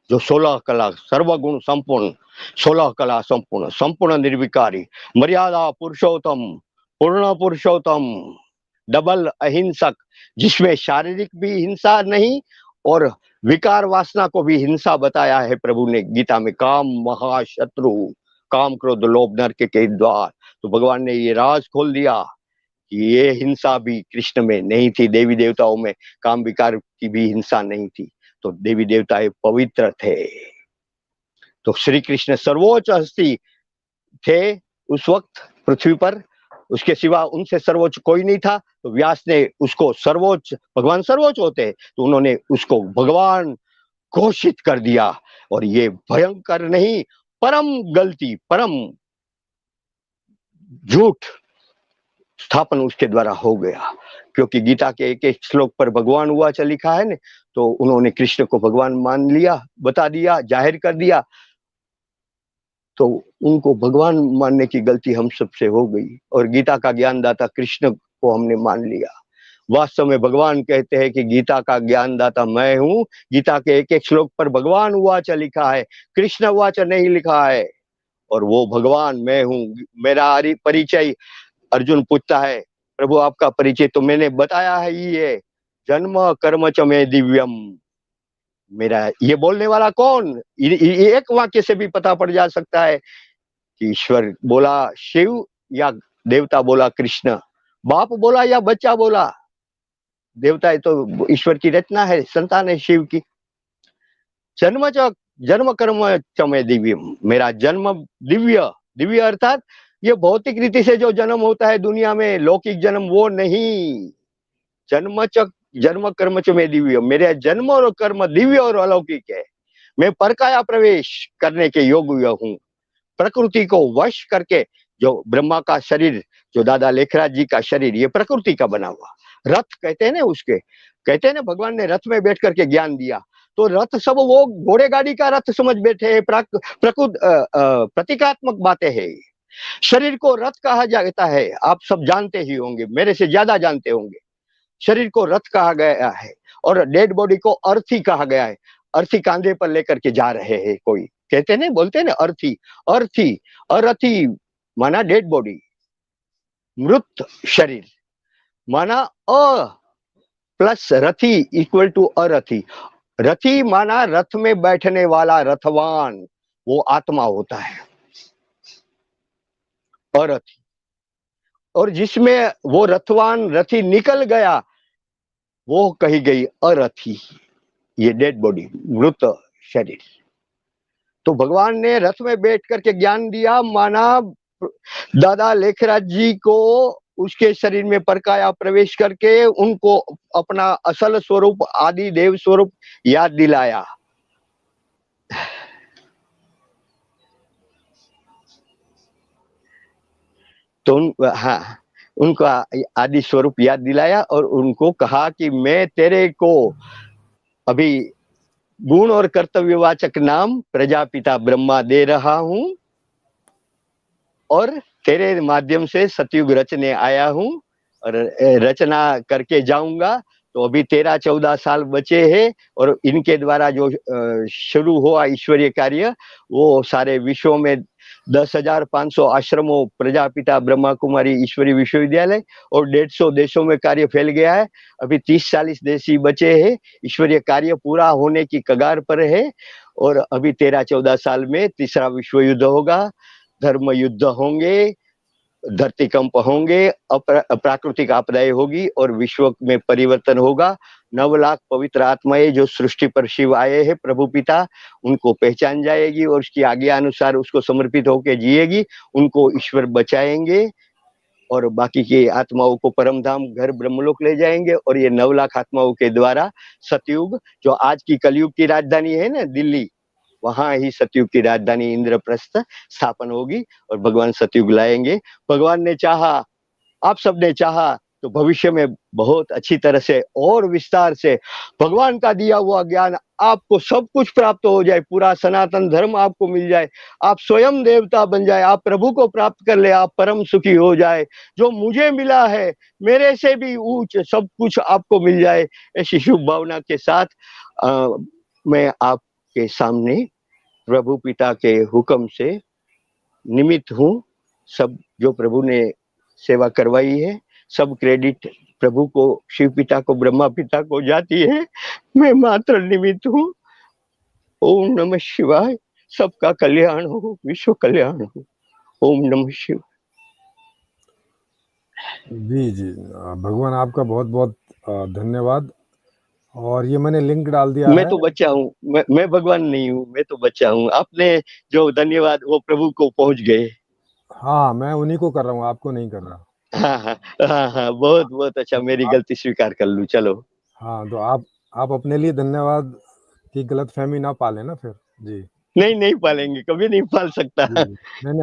जो 16 कला सर्वगुण संपूर्ण, 16 कला संपूर्ण, संपूर्ण निर्विकारी, मर्यादा पुरुषोत्तम, पूर्ण पुरुषोत्तम, डबल अहिंसक, जिसमें शारीरिक भी हिंसा नहीं और विकार वासना को भी हिंसा बताया है प्रभु ने गीता में। काम महाशत्रु, काम क्रोध लोभ नरक के द्वार। तो भगवान ने ये राज खोल दिया कि ये हिंसा भी कृष्ण में नहीं थी, देवी देवताओं में काम विकार की भी हिंसा नहीं थी, तो देवी देवताएं पवित्र थे। तो श्री कृष्ण सर्वोच्च हस्ती थे उस वक्त पृथ्वी पर, उसके सिवा उनसे सर्वोच्च कोई नहीं था। तो व्यास ने उसको सर्वोच्च, भगवान सर्वोच्च होते हैं, तो उन्होंने उसको भगवान घोषित कर दिया। और ये भयंकर नहीं, परम गलती, परम झूठ स्थापन उसके द्वारा हो गया। क्योंकि गीता के एक एक श्लोक पर भगवान हुआ लिखा है ना, तो उन्होंने कृष्ण को भगवान मान लिया, बता दिया, जाहिर कर दिया, तो उनको भगवान मानने की गलती हम सबसे हो गई और गीता का ज्ञानदाता कृष्ण को हमने मान लिया। वास्तव में भगवान कहते हैं कि गीता का ज्ञानदाता मैं हूं। गीता के एक एक श्लोक पर भगवान वाच लिखा है, कृष्ण वाच नहीं लिखा है। और वो भगवान मैं हूँ। मेरा परिचय अर्जुन पूछता है, प्रभु आपका परिचय? तो मैंने बताया है, ये जन्म कर्म च मे दिव्यम। मेरा ये बोलने वाला कौन? ये एक वाक्य से भी पता पड़ जा सकता है कि ईश्वर बोला शिव या देवता बोला कृष्ण, बाप बोला या बच्चा बोला। देवता है तो ईश्वर की रचना है, संतान है शिव की। जन्म च जन्म कर्म च मे दिव्यम, मेरा जन्म दिव्य। दिव्य अर्थात ये भौतिक रीति से जो जन्म होता है दुनिया में, लौकिक जन्म, वो नहीं। जन्म च जन्म कर्म च मे दिव्य, मेरे जन्म और कर्म दिव्य और अलौकिक है। मैं परकाया प्रवेश करने के योग्य हूँ। प्रकृति को वश करके, जो ब्रह्मा का शरीर, जो दादा लेखराज जी का शरीर, ये प्रकृति का बना हुआ रथ कहते हैं ना उसके। कहते हैं ना भगवान ने रथ में बैठ करके ज्ञान दिया, तो रथ सब वो घोड़े गाड़ी का रथ समझ बैठे हैं। प्रतीकात्मक बातें हैं। शरीर को रथ कहा जाता है, आप सब जानते ही होंगे, मेरे से ज्यादा जानते होंगे। शरीर को रथ कहा गया है और डेड बॉडी को अर्थी कहा गया है। अर्थी कांधे पर लेकर के जा रहे हैं कोई, कहते हैं बोलते हैं ना अर्थी। अर्थी अरथी माना डेड बॉडी, मृत शरीर माना अ प्लस रथी इक्वल टू अरथी। रथी माना रथ में बैठने वाला, रथवान, वो आत्मा होता है अरथी। और जिसमें वो रथवान रथी निकल गया, वो कही गई अरथी, ये डेड बॉडी, मृत शरीर। तो भगवान ने रथ में बैठ करके ज्ञान दिया, माना दादा लेखराज जी को उसके शरीर में परकाया प्रवेश करके उनको अपना असल स्वरूप, आदि देव स्वरूप याद दिलाया। तो हाँ, उनका आदि स्वरूप याद दिलाया और उनको कहा कि मैं तेरे को अभी गुण और कर्तव्यवाचक नाम प्रजापिता ब्रह्मा दे रहा हूं और तेरे माध्यम से सतयुग रचने आया हूं और रचना करके जाऊंगा। तो अभी 13-14 साल बचे हैं और इनके द्वारा जो शुरू हुआ ईश्वरीय कार्य, वो सारे विश्व में 10,500 आश्रमों, प्रजापिता ब्रह्मा कुमारी ईश्वरी विश्वविद्यालय और 150 देशों में कार्य फैल गया है। अभी 30-40 देश ही बचे हैं। ईश्वरीय कार्य पूरा होने की कगार पर है और अभी 13-14 साल में तीसरा विश्व युद्ध होगा, धर्म युद्ध होंगे, धरती कंप होंगे, प्राकृतिक आपदाएं होगी और विश्व में परिवर्तन होगा। 9 लाख पवित्र आत्माएं जो सृष्टि पर शिव आए हैं, प्रभु पिता, उनको पहचान जाएगी और उसकी आज्ञा अनुसार उसको समर्पित होकर जिएगी। उनको ईश्वर बचाएंगे और बाकी की आत्माओं को परम धाम घर ब्रह्मलोक ले जाएंगे। और ये 9 लाख आत्माओं के द्वारा सतयुग, जो आज की कलयुग की राजधानी है ना दिल्ली, वहां ही सतयुग की राजधानी इंद्रप्रस्थ स्थापन होगी और भगवान सतयुग लाएंगे। भगवान ने चाहा, आप सबने चाहा तो भविष्य में बहुत अच्छी तरह से और विस्तार से भगवान का दिया हुआ ज्ञान आपको सब कुछ प्राप्त हो जाए, पूरा सनातन धर्म आपको मिल जाए, आप स्वयं देवता बन जाए, आप प्रभु को प्राप्त कर ले, आप परम सुखी हो जाए। जो मुझे मिला है मेरे से भी ऊंच सब कुछ आपको मिल जाए, ऐसी शुभ भावना के साथ मैं आपके सामने प्रभु पिता के हुक्म से निमित्त हूँ। सब जो प्रभु ने सेवा करवाई है, सब क्रेडिट प्रभु को, शिव पिता को, ब्रह्मा पिता को जाती है। मैं मात्र निमित्त हूँ। ओम नमः शिवाय। सबका कल्याण हो, विश्व कल्याण हो। ओम नमः शिवाय। जी जी, भगवान आपका बहुत बहुत धन्यवाद। और ये मैंने लिंक डाल दिया मैं है। तो बच्चा हूँ, मैं भगवान नहीं हूँ, मैं तो बच्चा हूँ। आपने जो धन्यवाद वो प्रभु को पहुंच गए। हाँ, मैं उन्हीं को कर रहा हूँ, आपको नहीं कर रहा। हाँ हाँ हाँ हाँ, बहुत बहुत अच्छा, मेरी आप, गलती स्वीकार कर लूं। चलो। हाँ, तो आप अपने लिए धन्यवाद की गलतफहमी ना पालें ना फिर। जी नहीं, नहीं पालेंगे, कभी नहीं पाल सकता। जी जी, नहीं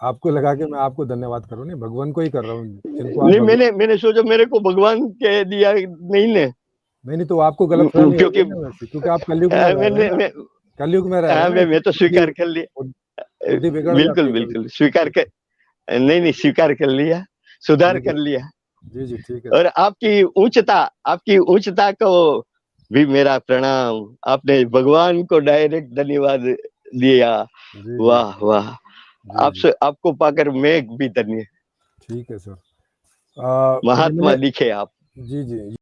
आपको लगा कि मैं आपको धन्यवाद करूँ, नहीं, भगवान को ही कर रहा हूँ जिनको आप नहीं, भगवान। मैंने सोचा मेरे को भगवान कह दिया नहीं ने। नहीं तो आपको गलतफहमी हो क्योंकि गई ना वैसे, क्योंकि आप कलयुग में रह रहे हैं ना। मैं कलयुग में रह रहे हैं ना, मैं तो बुद्धि स्वीकार कर लिया। बुद्धि बिगड़ जाती बिल्कुल है कभी। बिल्कुल स्वीकार कर, नहीं स्वीकार कर लिया, सुधार जी जी कर लिया। जी जी, ठीक है और सर। आपकी उच्चता को भी मेरा प्रणाम। आपने भगवान को डायरेक्ट धन्यवाद दिया। जी जी वाह वाह। जी, आपसे आपको पाकर मैं भी धन्य। ठीक है सर। ये महात्मा मैंने दिखे आप। जी, जी।